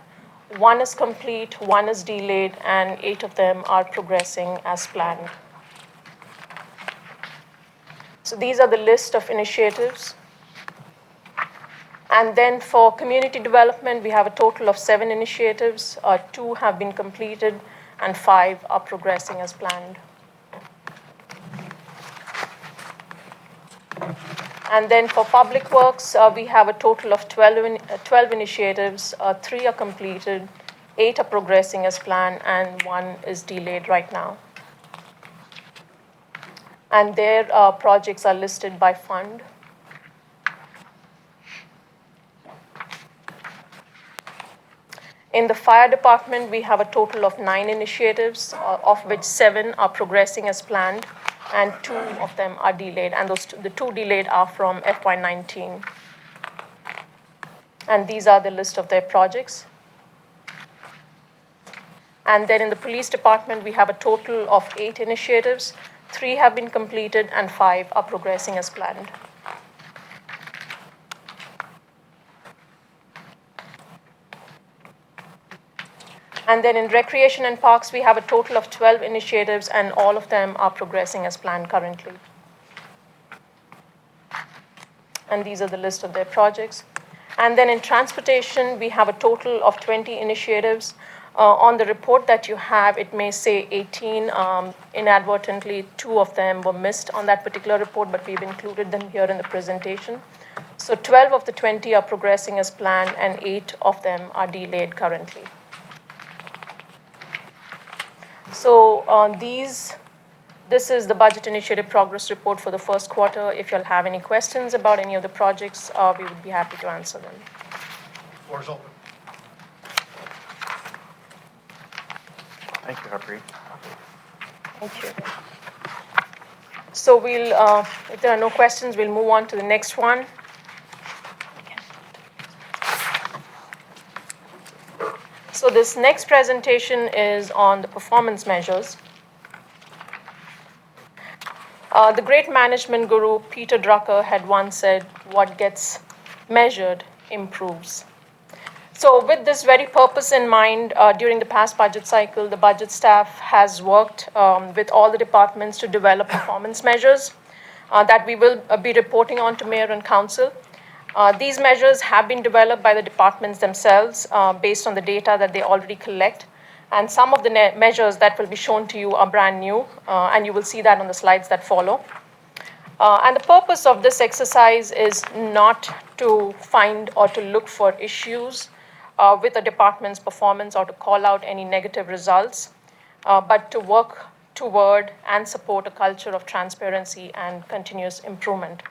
Speaker 12: 1 is complete, 1 is delayed, and 8 of them are progressing as planned. So these are the list of initiatives. And then for community development, we have a total of 7 initiatives. 2 have been completed, and 5 are progressing as planned. And then for public works, we have a total of 12 initiatives. 3 are completed, 8 are progressing as planned, and 1 is delayed right now. And their projects are listed by fund. In the fire department, we have a total of 9 initiatives, of which 7 are progressing as planned, and 2 of them are delayed. And the 2 delayed are from FY 19. And these are the list of their projects. And then in the police department, we have a total of 8 initiatives. 3 have been completed, and 5 are progressing as planned. And then in recreation and parks, we have a total of 12 initiatives, and all of them are progressing as planned currently. And these are the list of their projects. And then in transportation, we have a total of 20 initiatives. On the report that you have, it may say 18. Inadvertently, 2 of them were missed on that particular report, but we've included them here in the presentation. So 12 of the 20 are progressing as planned, and 8 of them are delayed currently. So this is the budget initiative progress report for the first quarter. If you'll have any questions about any of the projects, we would be happy to answer them.
Speaker 1: Floor is open.
Speaker 2: Thank you, Harpreet.
Speaker 12: Thank you. So we'll, if there are no questions, we'll move on to the next one. So this next presentation is on the performance measures. The great management guru Peter Drucker had once said, "What gets measured improves." So with this very purpose in mind, during the past budget cycle, the budget staff has worked with all the departments to develop performance measures that we will be reporting on to Mayor and Council. These measures have been developed by the departments themselves based on the data that they already collect. And some of the measures that will be shown to you are brand new, and you will see that on the slides that follow. And the purpose of this exercise is not to find or to look for issues with a department's performance or to call out any negative results, but to work toward and support a culture of transparency and continuous improvement.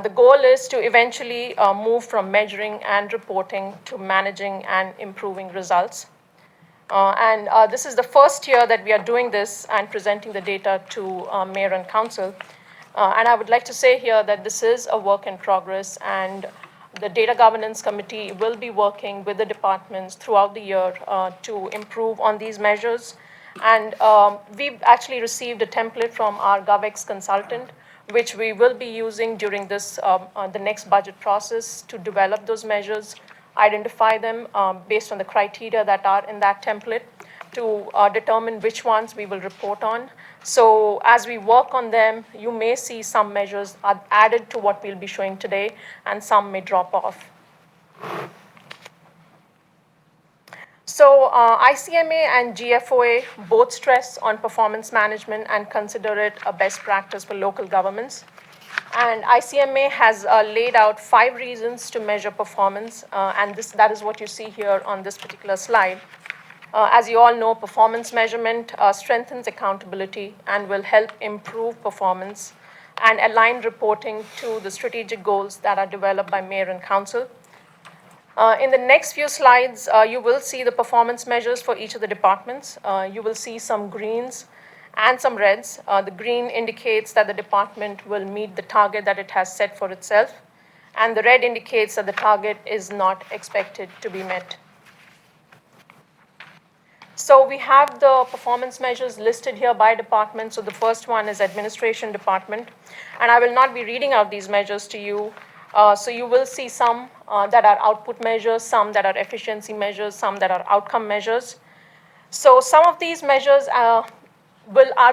Speaker 12: The goal is to eventually move from measuring and reporting to managing and improving results. And this is the first year that we are doing this and presenting the data to Mayor and Council. And I would like to say here that this is a work in progress, and the Data Governance Committee will be working with the departments throughout the year to improve on these measures. And we've actually received a template from our GovX consultant, which we will be using during this the next budget process to develop those measures. identify them based on the criteria that are in that template to determine which ones we will report on. So as we work on them, you may see some measures are added to what we'll be showing today, and some may drop off. So ICMA and GFOA both stress on performance management and consider it a best practice for local governments. And ICMA has laid out 5 reasons to measure performance, and that is what you see here on this particular slide. As you all know, performance measurement strengthens accountability and will help improve performance and align reporting to the strategic goals that are developed by mayor and council. In the next few slides, you will see the performance measures for each of the departments. You will see some greens and some reds. The green indicates that the department will meet the target that it has set for itself, and the red indicates that the target is not expected to be met. So we have the performance measures listed here by department. So the first one is administration department, and I will not be reading out these measures to you. So you will see some that are output measures, some that are efficiency measures, some that are outcome measures. So some of these measures are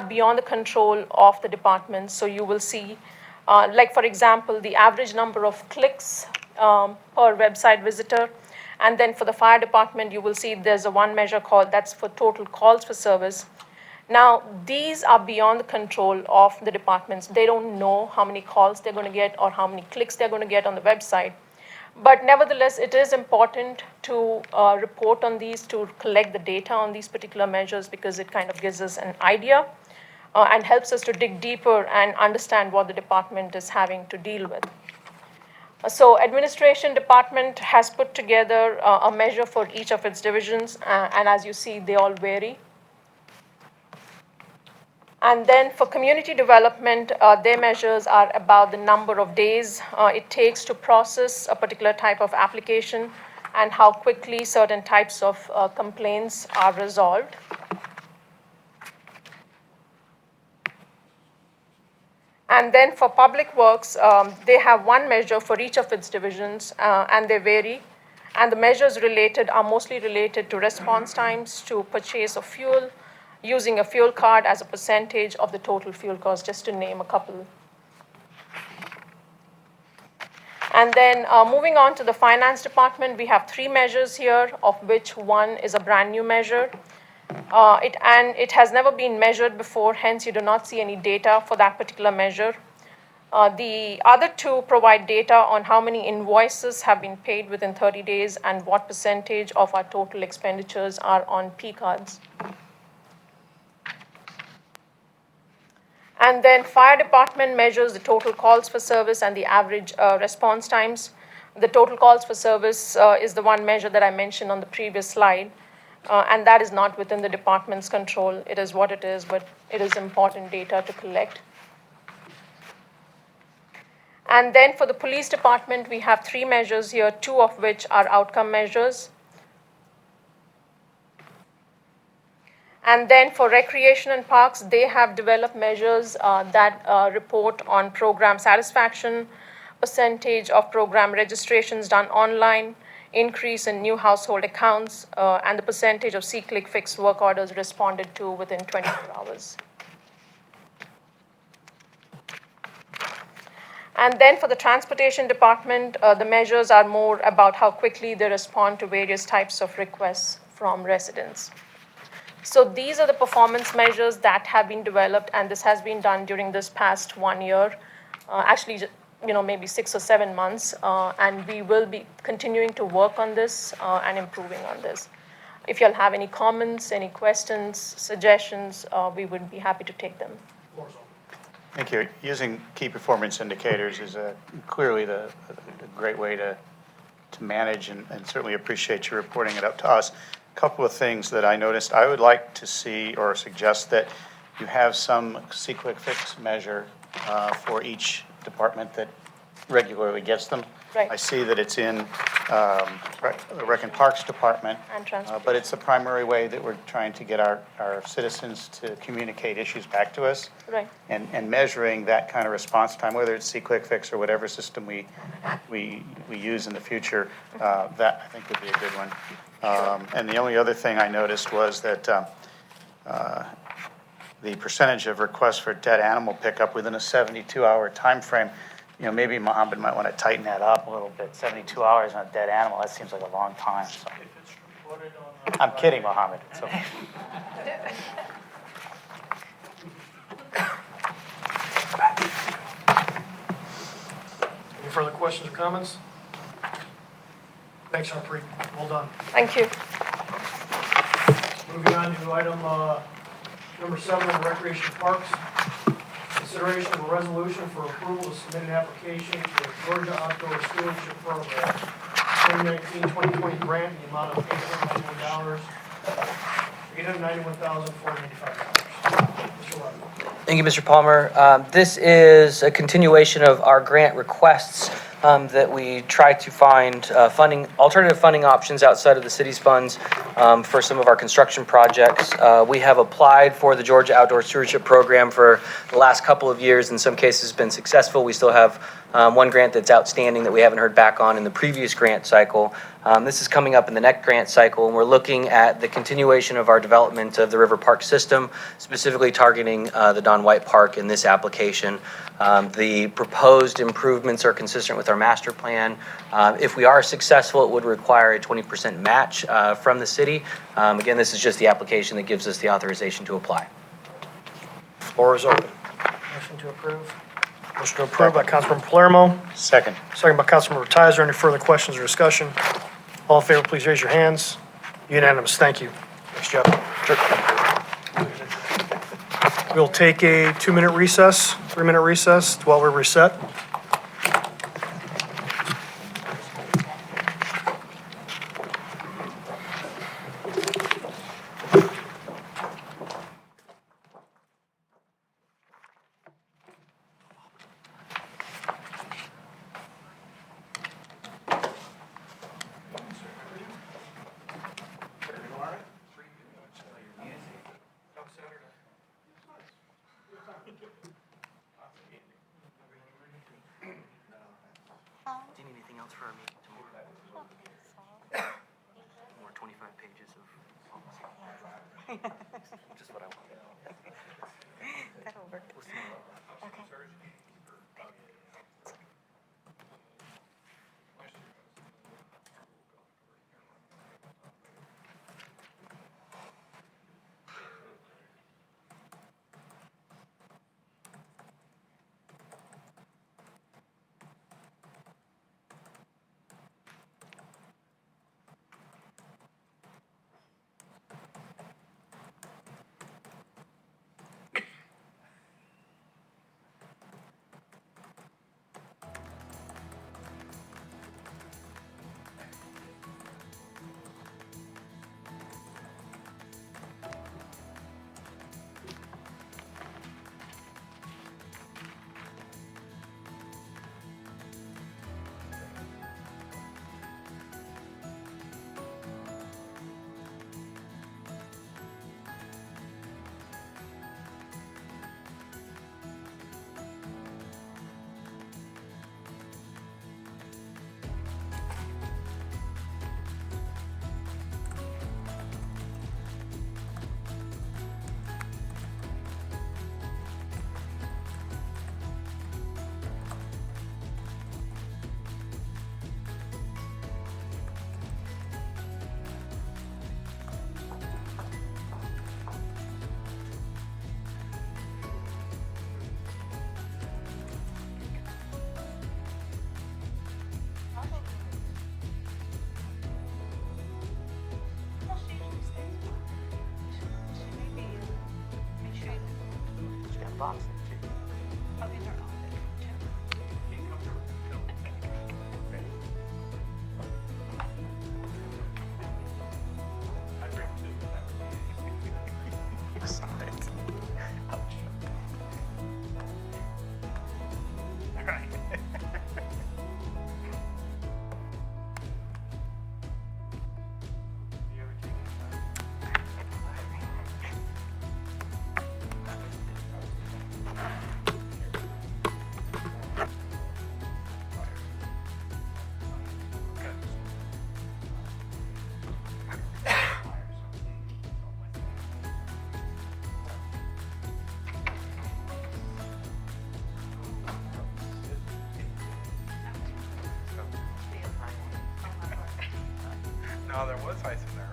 Speaker 12: beyond the control of the department. So you will see, like for example, the average number of clicks per website visitor. And then for the fire department, you will see there's a one measure called that's for total calls for service. Now, these are beyond the control of the departments. They don't know how many calls they're going to get or how many clicks they're going to get on the website. But nevertheless, it is important to report on these, to collect the data on these particular measures, because it kind of gives us an idea and helps us to dig deeper and understand what the department is having to deal with. So administration department has put together a measure for each of its divisions, and as you see, they all vary. And then for community development, their measures are about the number of days it takes to process a particular type of application and how quickly certain types of complaints are resolved. And then for public works, they have one measure for each of its divisions, and they vary. And the measures related are mostly related to response times, to purchase of fuel, using a fuel card as a percentage of the total fuel cost, just to name a couple. And then moving on to the finance department, we have 3 measures here, of which one is a brand new measure. It has never been measured before, hence you do not see any data for that particular measure. The other 2 provide data on how many invoices have been paid within 30 days and what percentage of our total expenditures are on P cards. And then fire department measures the total calls for service and the average response times. The total calls for service is the one measure that I mentioned on the previous slide. And that is not within the department's control. It is what it is, but it is important data to collect. And then for the police department, we have 3 measures here, 2 of which are outcome measures. And then for recreation and parks, they have developed measures that report on program satisfaction, percentage of program registrations done online, increase in new household accounts, and the percentage of C-click fixed work orders responded to within 24 hours. And then for the transportation department, the measures are more about how quickly they respond to various types of requests from residents. So these are the performance measures that have been developed, and this has been done during this past 1 year, actually, maybe 6 or 7 months, and we will be continuing to work on this and improving on this. If you'll have any comments, any questions, suggestions, we would be happy to take them.
Speaker 2: Thank you. Using key performance indicators is clearly a great way to manage, and certainly appreciate you reporting it up to us. A couple of things that I noticed. I would like to see or suggest that you have some C-click fix measure for each department that regularly gets them.
Speaker 12: Right.
Speaker 2: I see that it's in the Rec and Parks Department.
Speaker 12: And transportation.
Speaker 2: But it's the primary way that we're trying to get our citizens to communicate issues back to us.
Speaker 12: Right.
Speaker 2: And measuring that kind of response time, whether it's See-Quick Fix or whatever system we use in the future, that I think would be a good one. And the only other thing I noticed was that the percentage of requests for dead animal pickup within a 72-hour time frame, maybe Mohammed might want to tighten that up a little bit. 72 hours on a dead animal, that seems like a long time. So. I'm kidding, Mohammed. It's okay.
Speaker 1: Any further questions or comments? Thanks, Harpreet. Well done.
Speaker 12: Thank you.
Speaker 1: Moving on to item number 7 on Recreation Parks. Consideration of a resolution for approval to submit an application for the Georgia Outdoor Stewardship Program 2019-2020 grant in the amount of $891,485. Mr. Levin.
Speaker 13: Thank you, Mr. Palmer. This is a continuation of our grant requests that we try to find alternative funding options outside of the city's funds for some of our construction projects. We have applied for the Georgia Outdoor Stewardship Program for the last couple of years. In some cases, been successful. We still have one grant that's outstanding that we haven't heard back on in the previous grant cycle. This is coming up in the next grant cycle, and we're looking at the continuation of our development of the River Park system, specifically targeting the Don White Park in this application. The proposed improvements are consistent with our master plan. If we are successful, it would require a 20% match from the city. Again, this is just the application that gives us the authorization to apply.
Speaker 1: Floor is open. Motion to approve. Motion to approve by Councilmember Palermo.
Speaker 2: Second.
Speaker 1: Second by Councilmember Tizer. Any further questions or discussion? All in favor, please raise your hands. Unanimous. Thank you. Thanks, Jeff. We'll take a 2-minute recess, 3-minute recess while we're reset.
Speaker 13: Do you need anything else for our meeting tomorrow? More 25 pages of policy. Just what I want.
Speaker 9: That'll work.
Speaker 13: We'll see.
Speaker 9: Okay.
Speaker 6: No, there was ice in there.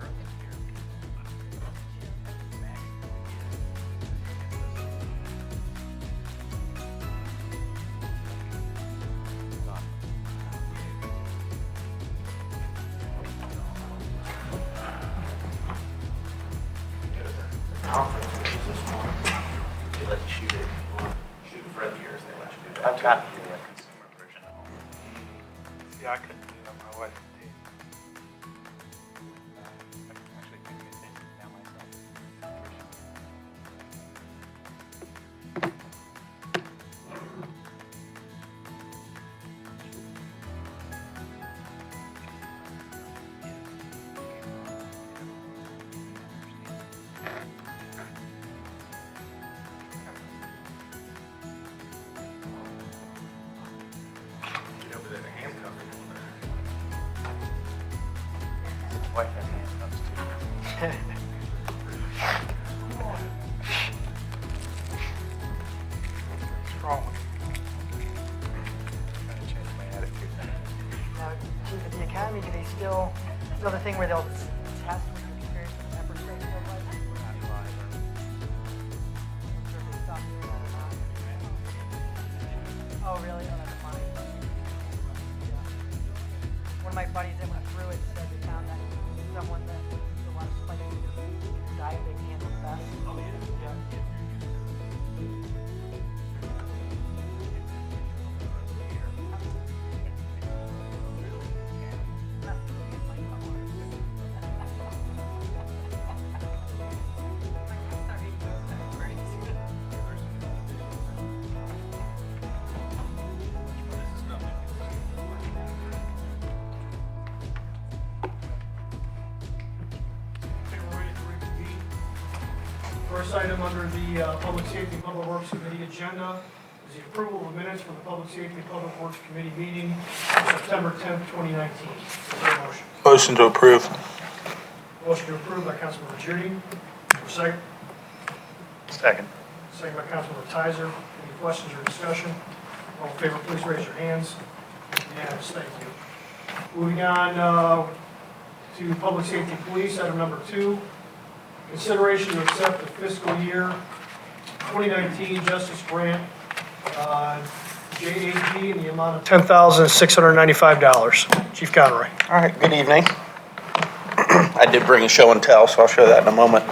Speaker 2: They let you shoot it. Shoot it for years, they let you do that.
Speaker 11: I've got the consumer version at home.
Speaker 6: Yeah, I couldn't do that. My wife did.
Speaker 11: I can actually make it now myself.
Speaker 2: Get over there, the handcuffs.
Speaker 11: Wife has handcuffs too.
Speaker 6: Strong. Gotta change my attitude.
Speaker 7: Now, at the academy, do they still the thing where they'll test what your experience with pepper spray feels like? I'm sure they stopped doing that or not. Oh, really? Oh, that's funny. Yeah. One of my buddies that went through it said they found that someone that eats a lot of spicy diet, they can handle the best. Oh, yeah.
Speaker 1: Okay, we're ready to reconvene. First item under the Public Safety and Public Works Committee agenda is the approval of minutes from the Public Safety and Public Works Committee meeting on September 10th, 2019. Is there a motion?
Speaker 6: Motion to approve.
Speaker 1: Motion to approve by Councilmember Judy. Second.
Speaker 2: Second.
Speaker 1: Second by Councilmember Tizer. Any questions or discussion? All in favor, please raise your hands. Unanimous, thank you. Moving on to Public Safety Police, item number 2. Consideration to accept the fiscal year 2019 Justice Grant, JAG, in the amount of $10,695. Chief Conroy.
Speaker 14: All right, good evening. I did bring a show and tell, so I'll show that in a moment.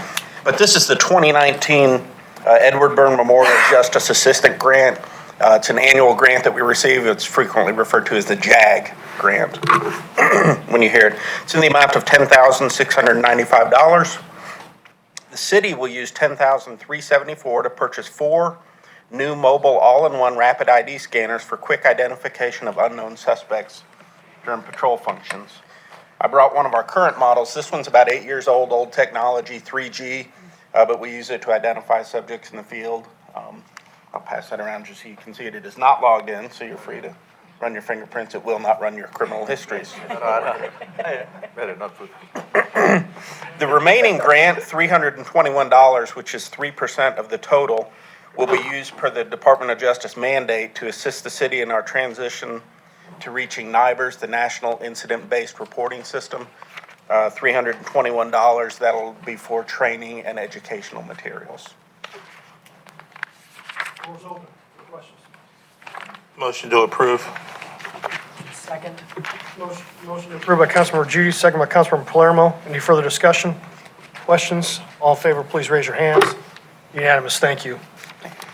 Speaker 14: But this is the 2019 Edward Byrne Memorial Justice Assistant Grant. It's an annual grant that we receive. It's frequently referred to as the JAG grant when you hear it. It's in the amount of $10,695. The city will use $10,374 to purchase 4 new mobile all-in-one rapid ID scanners for quick identification of unknown suspects during patrol functions. I brought one of our current models. This one's about 8 years old technology, 3G, but we use it to identify subjects in the field. I'll pass that around just so you can see it. It is not logged in, so you're free to run your fingerprints. It will not run your criminal histories.
Speaker 10: Better not put.
Speaker 14: The remaining grant, $321, which is 3% of the total, will be used per the Department of Justice mandate to assist the city in our transition to reaching NIBRS, the National Incident-Based Reporting System. $321, that'll be for training and educational materials.
Speaker 1: Floor is open for questions.
Speaker 6: Motion to approve.
Speaker 7: Second.
Speaker 1: Motion approved by Councilmember Judy, second by Councilmember Palermo. Any further discussion? Questions? All in favor, please raise your hands. Unanimous, thank you.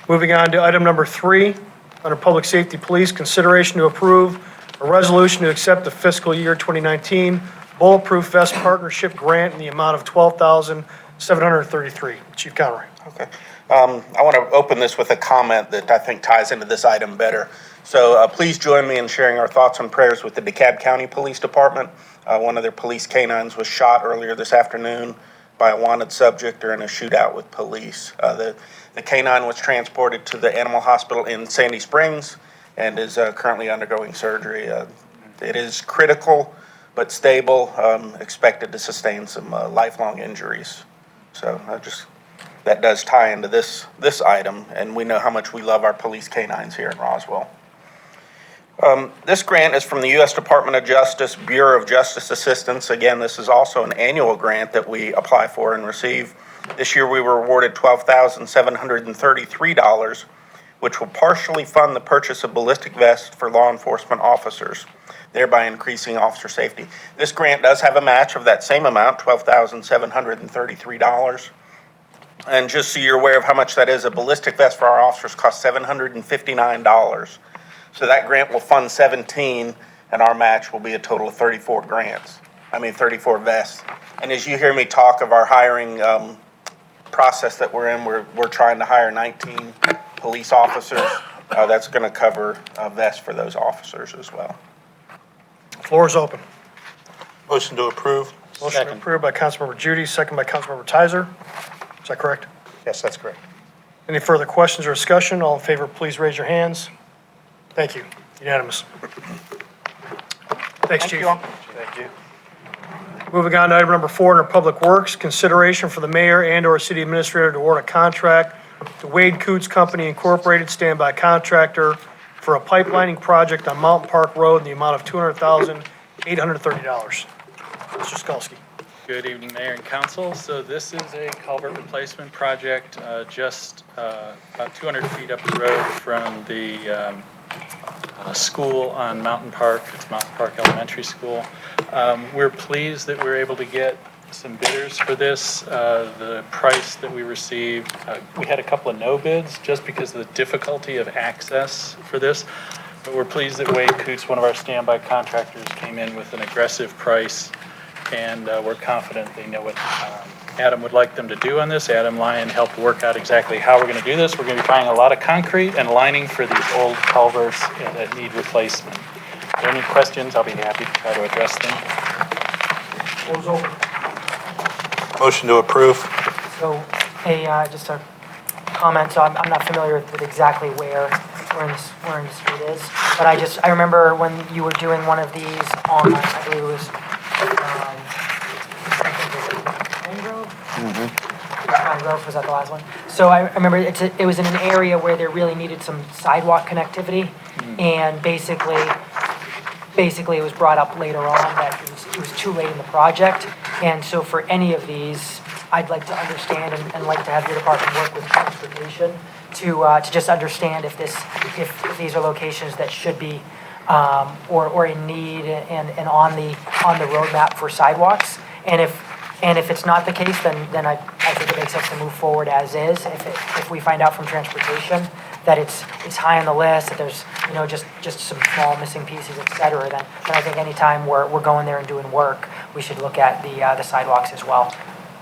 Speaker 1: Moving on to item number 3, under Public Safety Police, consideration to approve a resolution to accept the fiscal year 2019 Bulletproof Vest Partnership Grant in the amount of $12,733. Chief Conroy.
Speaker 14: Okay. I want to open this with a comment that I think ties into this item better. So please join me in sharing our thoughts and prayers with the DeKalb County Police Department. One of their police canines was shot earlier this afternoon by a wanted subject during a shootout with police. The canine was transported to the animal hospital in Sandy Springs and is currently undergoing surgery. It is critical but stable, expected to sustain some lifelong injuries. So that does tie into this item, and we know how much we love our police canines here in Roswell. This grant is from the U.S. Department of Justice, Bureau of Justice Assistance. Again, this is also an annual grant that we apply for and receive. This year we were awarded $12,733, which will partially fund the purchase of ballistic vests for law enforcement officers, thereby increasing officer safety. This grant does have a match of that same amount, $12,733. And just so you're aware of how much that is, a ballistic vest for our officers costs $759. So that grant will fund 17, and our match will be a total of 34 vests. And as you hear me talk of our hiring process that we're in, we're trying to hire 19 police officers. That's going to cover vests for those officers as well.
Speaker 1: Floor is open.
Speaker 6: Motion to approve.
Speaker 1: Motion approved by Councilmember Judy, second by Councilmember Tizer. Is that correct?
Speaker 2: Yes, that's correct.
Speaker 1: Any further questions or discussion? All in favor, please raise your hands. Thank you. Unanimous. Thanks, Chief.
Speaker 2: Thank you.
Speaker 1: Moving on to item number 4 under Public Works, consideration for the mayor and/or city administrator to award a contract to Wade Coots Company Incorporated, standby contractor, for a pipelining project on Mountain Park Road in the amount of $200,830. Mr. Skalski.
Speaker 15: Good evening, Mayor and Council. So this is a culvert replacement project just about 200 feet up the road from the school on Mountain Park. It's Mountain Park Elementary School. We're pleased that we're able to get some bidders for this. The price that we received, we had a couple of no bids just because of the difficulty of access for this. But we're pleased that Wade Coots, one of our standby contractors, came in with an aggressive price, and we're confident they know what Adam would like them to do on this. Adam Lyon helped work out exactly how we're going to do this. We're going to be buying a lot of concrete and lining for these old culverts that need replacement. If there are any questions, I'll be happy to try to address them.
Speaker 1: Floor is open.
Speaker 6: Motion to approve.
Speaker 7: So, just a comment, so I'm not familiar with exactly where in the street is, but I remember when you were doing one of these on, I believe it was, Pine Grove, was that the last one? So I remember it was in an area where there really needed some sidewalk connectivity, and basically it was brought up later on that it was too late in the project, and so for any of these, I'd like to understand and like to have your department work with transportation to just understand if these are locations that should be or in need and on the roadmap for sidewalks, and if it's not the case, then I think it makes sense to move forward as is. If we find out from transportation that it's high on the list, that there's just some small missing pieces, et cetera, then I think anytime we're going there and doing work, we should look at the sidewalks as well.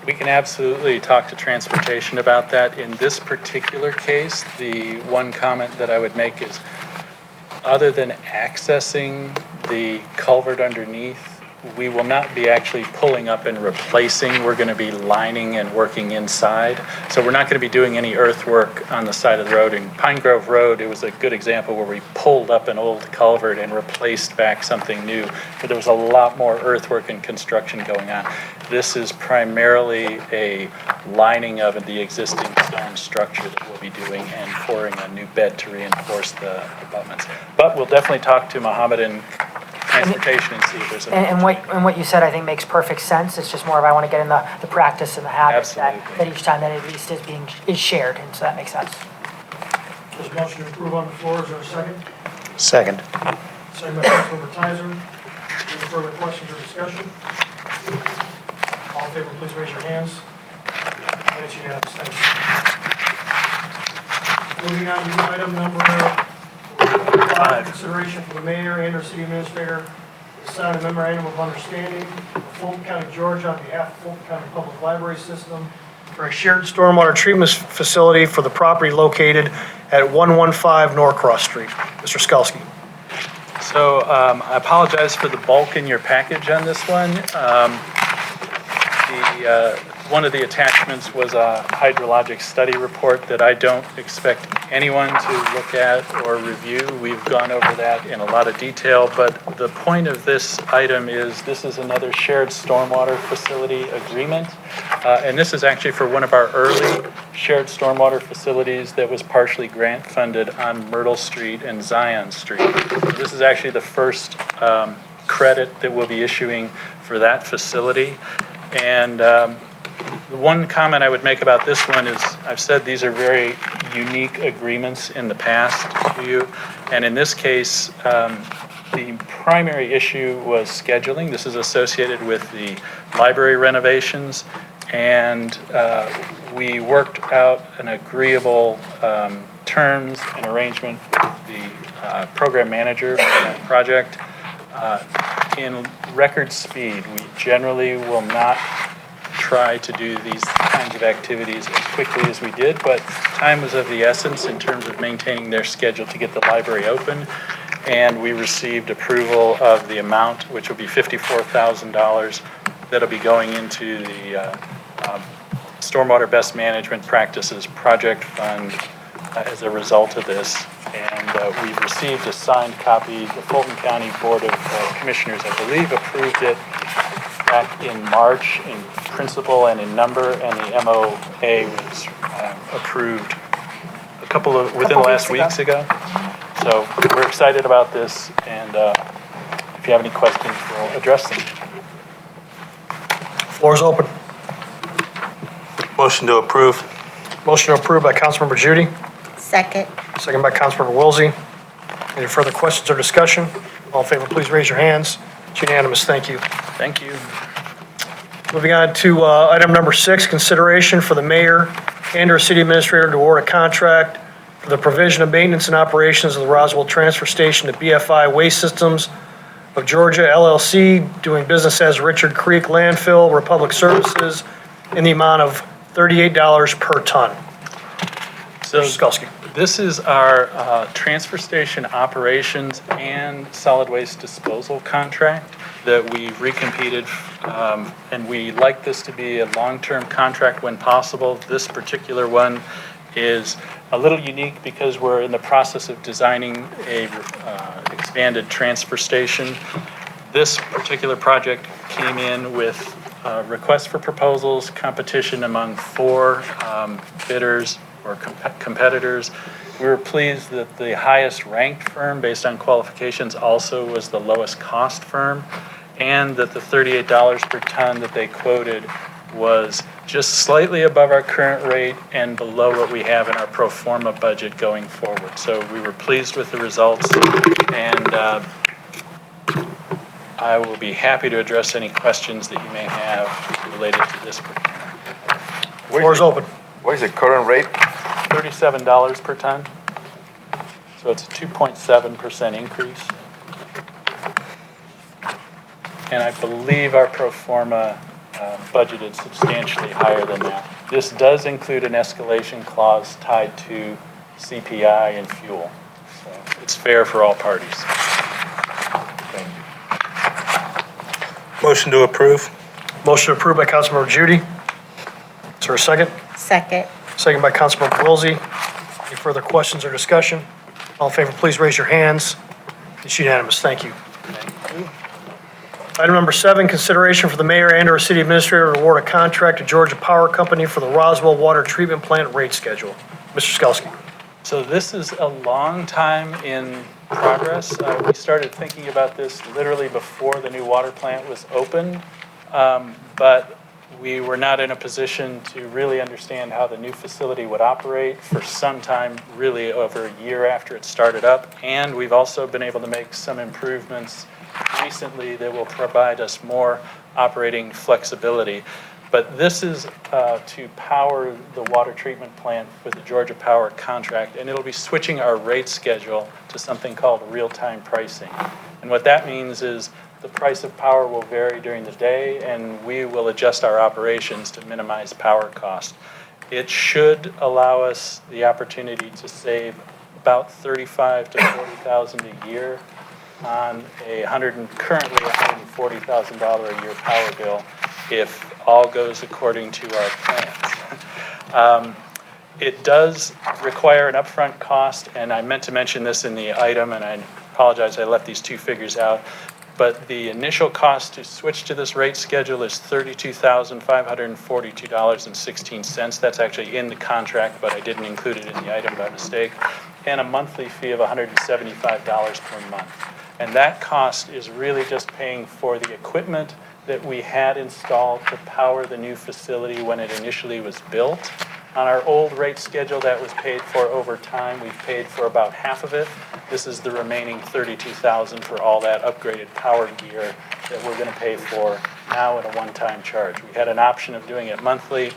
Speaker 15: We can absolutely talk to transportation about that. In this particular case, the one comment that I would make is, other than accessing the culvert underneath, we will not be actually pulling up and replacing. We're going to be lining and working inside. So we're not going to be doing any earthwork on the side of the road. In Pine Grove Road, it was a good example where we pulled up an old culvert and replaced back something new. But there was a lot more earthwork and construction going on. This is primarily a lining of the existing stone structure that we'll be doing and pouring a new bed to reinforce the abutments. But we'll definitely talk to Mohammed and transportation and see if there's
Speaker 7: and what you said, I think, makes perfect sense. It's just more of I want to get in the practice and the habit that each time that at least is shared, and so that makes sense.
Speaker 1: There's a motion to approve on the floor. Is there a second?
Speaker 2: Second.
Speaker 1: Second by Councilmember Tizer. Any further questions or discussion? All in favor, please raise your hands. And it's unanimous. Thank you. Moving on to item number 5, consideration for the mayor and/or city administrator to sign a memorandum of understanding with Fulton County, Georgia, on behalf of Fulton County Public Library System for a shared stormwater treatment facility for the property located at 115 Norcross Street. Mr. Skalski.
Speaker 15: So I apologize for the bulk in your package on this one. one of the attachments was a hydrologic study report that I don't expect anyone to look at or review. We've gone over that in a lot of detail, but the point of this item is this is another shared stormwater facility agreement. And this is actually for one of our early shared stormwater facilities that was partially grant funded on Myrtle Street and Zion Street. This is actually the first credit that we'll be issuing for that facility. And the one comment I would make about this one is I've said these are very unique agreements in the past to you. And in this case, the primary issue was scheduling. This is associated with the library renovations. And we worked out an agreeable terms and arrangement with the program manager for that project. In record speed, we generally will not try to do these kinds of activities as quickly as we did, but time was of the essence in terms of maintaining their schedule to get the library open. And we received approval of the amount, which will be $54,000, that'll be going into the Stormwater Best Management Practices Project Fund as a result of this. And we've received a signed copy. The Fulton County Board of Commissioners, I believe, approved it back in March in principle and in number, and the MOA was approved within the last weeks ago. So we're excited about this, and if you have any questions, we'll address them.
Speaker 1: Floor is open.
Speaker 6: Motion to approve.
Speaker 1: Motion to approve by Councilmember Judy,
Speaker 9: Second.
Speaker 1: second by Councilmember Wilsey. Any further questions or discussion? All in favor, please raise your hands. It's unanimous. Thank you.
Speaker 15: Thank you.
Speaker 1: Moving on to item number 6, consideration for the mayor and/or city administrator to award a contract for the provision of maintenance and operations of the Roswell Transfer Station to BFI Waste Systems of Georgia LLC, doing business as Richard Creek Landfill Republic Services, in the amount of $38 per ton.
Speaker 15: So
Speaker 1: Mr. Skulski.
Speaker 15: this is our transfer station operations and solid waste disposal contract that we recompeted, and we like this to be a long-term contract when possible. This particular one is a little unique because we're in the process of designing a expanded transfer station. This particular project came in with requests for proposals, competition among 4 bidders or competitors. We were pleased that the highest ranked firm based on qualifications also was the lowest cost firm, and that the $38 per ton that they quoted was just slightly above our current rate and below what we have in our pro forma budget going forward. So we were pleased with the results, and I will be happy to address any questions that you may have related to this.
Speaker 1: Floor is open.
Speaker 10: What is the current rate?
Speaker 15: $37 per ton. So it's a 2.7% increase. And I believe our pro forma budgeted substantially higher than that. This does include an escalation clause tied to CPI and fuel. So it's fair for all parties. Thank you.
Speaker 6: Motion to approve.
Speaker 1: Motion approved by Councilmember Judy. Is there a second?
Speaker 9: Second.
Speaker 1: Second by Councilmember Wilsey. Any further questions or discussion? All in favor, please raise your hands. It's unanimous. Thank you. Item number 7, consideration for the mayor and/or city administrator to award a contract to Georgia Power Company for the Roswell Water Treatment Plant rate schedule. Mr. Skulski.
Speaker 15: So this is a long time in progress. We started thinking about this literally before the new water plant was open, but we were not in a position to really understand how the new facility would operate for some time, really over a year after it started up. And we've also been able to make some improvements recently that will provide us more operating flexibility. But this is to power the water treatment plant with the Georgia Power contract, and it'll be switching our rate schedule to something called real-time pricing. And what that means is the price of power will vary during the day, and we will adjust our operations to minimize power cost. It should allow us the opportunity to save about $35,000 to $40,000 a year on a currently $140,000 a year power bill. if all goes according to our plans. It does require an upfront cost, and I meant to mention this in the item, and I apologize, I left these two figures out. But the initial cost to switch to this rate schedule is $32,542.16. That's actually in the contract, but I didn't include it in the item by mistake. And a monthly fee of $175 per month. And that cost is really just paying for the equipment that we had installed to power the new facility when it initially was built. On our old rate schedule, that was paid for over time. We've paid for about half of it. This is the remaining $32,000 for all that upgraded power gear that we're going to pay for now in a one-time charge. We had an option of doing it monthly.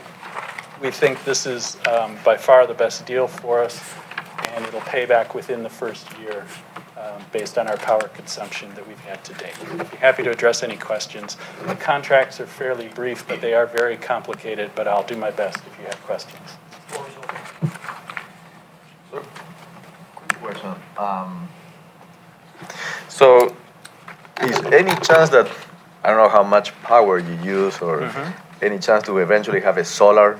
Speaker 15: We think this is by far the best deal for us, and it'll pay back within the first year based on our power consumption that we've had to date. I'd be happy to address any questions. The contracts are fairly brief, but they are very complicated, but I'll do my best if you have questions.
Speaker 10: Quick question. So, is any chance that, I don't know how much power you use, or any chance to eventually have a solar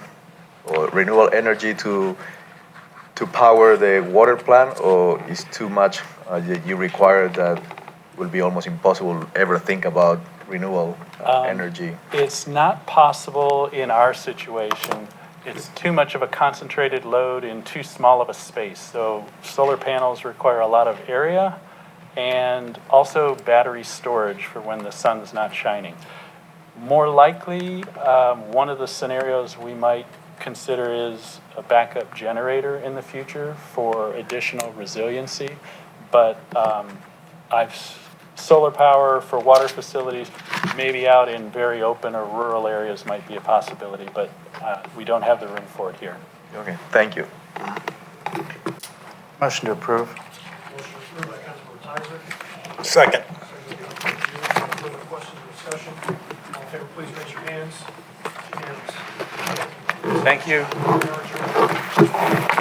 Speaker 10: or renewable energy to power the water plant, or is too much that you require that will be almost impossible to ever think about renewable energy?
Speaker 15: It's not possible in our situation. It's too much of a concentrated load in too small of a space. So solar panels require a lot of area and also battery storage for when the sun's not shining. More likely, one of the scenarios we might consider is a backup generator in the future for additional resiliency. But solar power for water facilities, maybe out in very open or rural areas might be a possibility, but we don't have the room for it here.
Speaker 10: Okay, thank you.
Speaker 2: Motion to approve.
Speaker 1: Motion approved by Councilmember Tyser.
Speaker 6: Second.
Speaker 1: Further questions or discussion? All in favor, please raise your hands. Unanimous.
Speaker 15: Thank you.
Speaker 1: We are adjourned.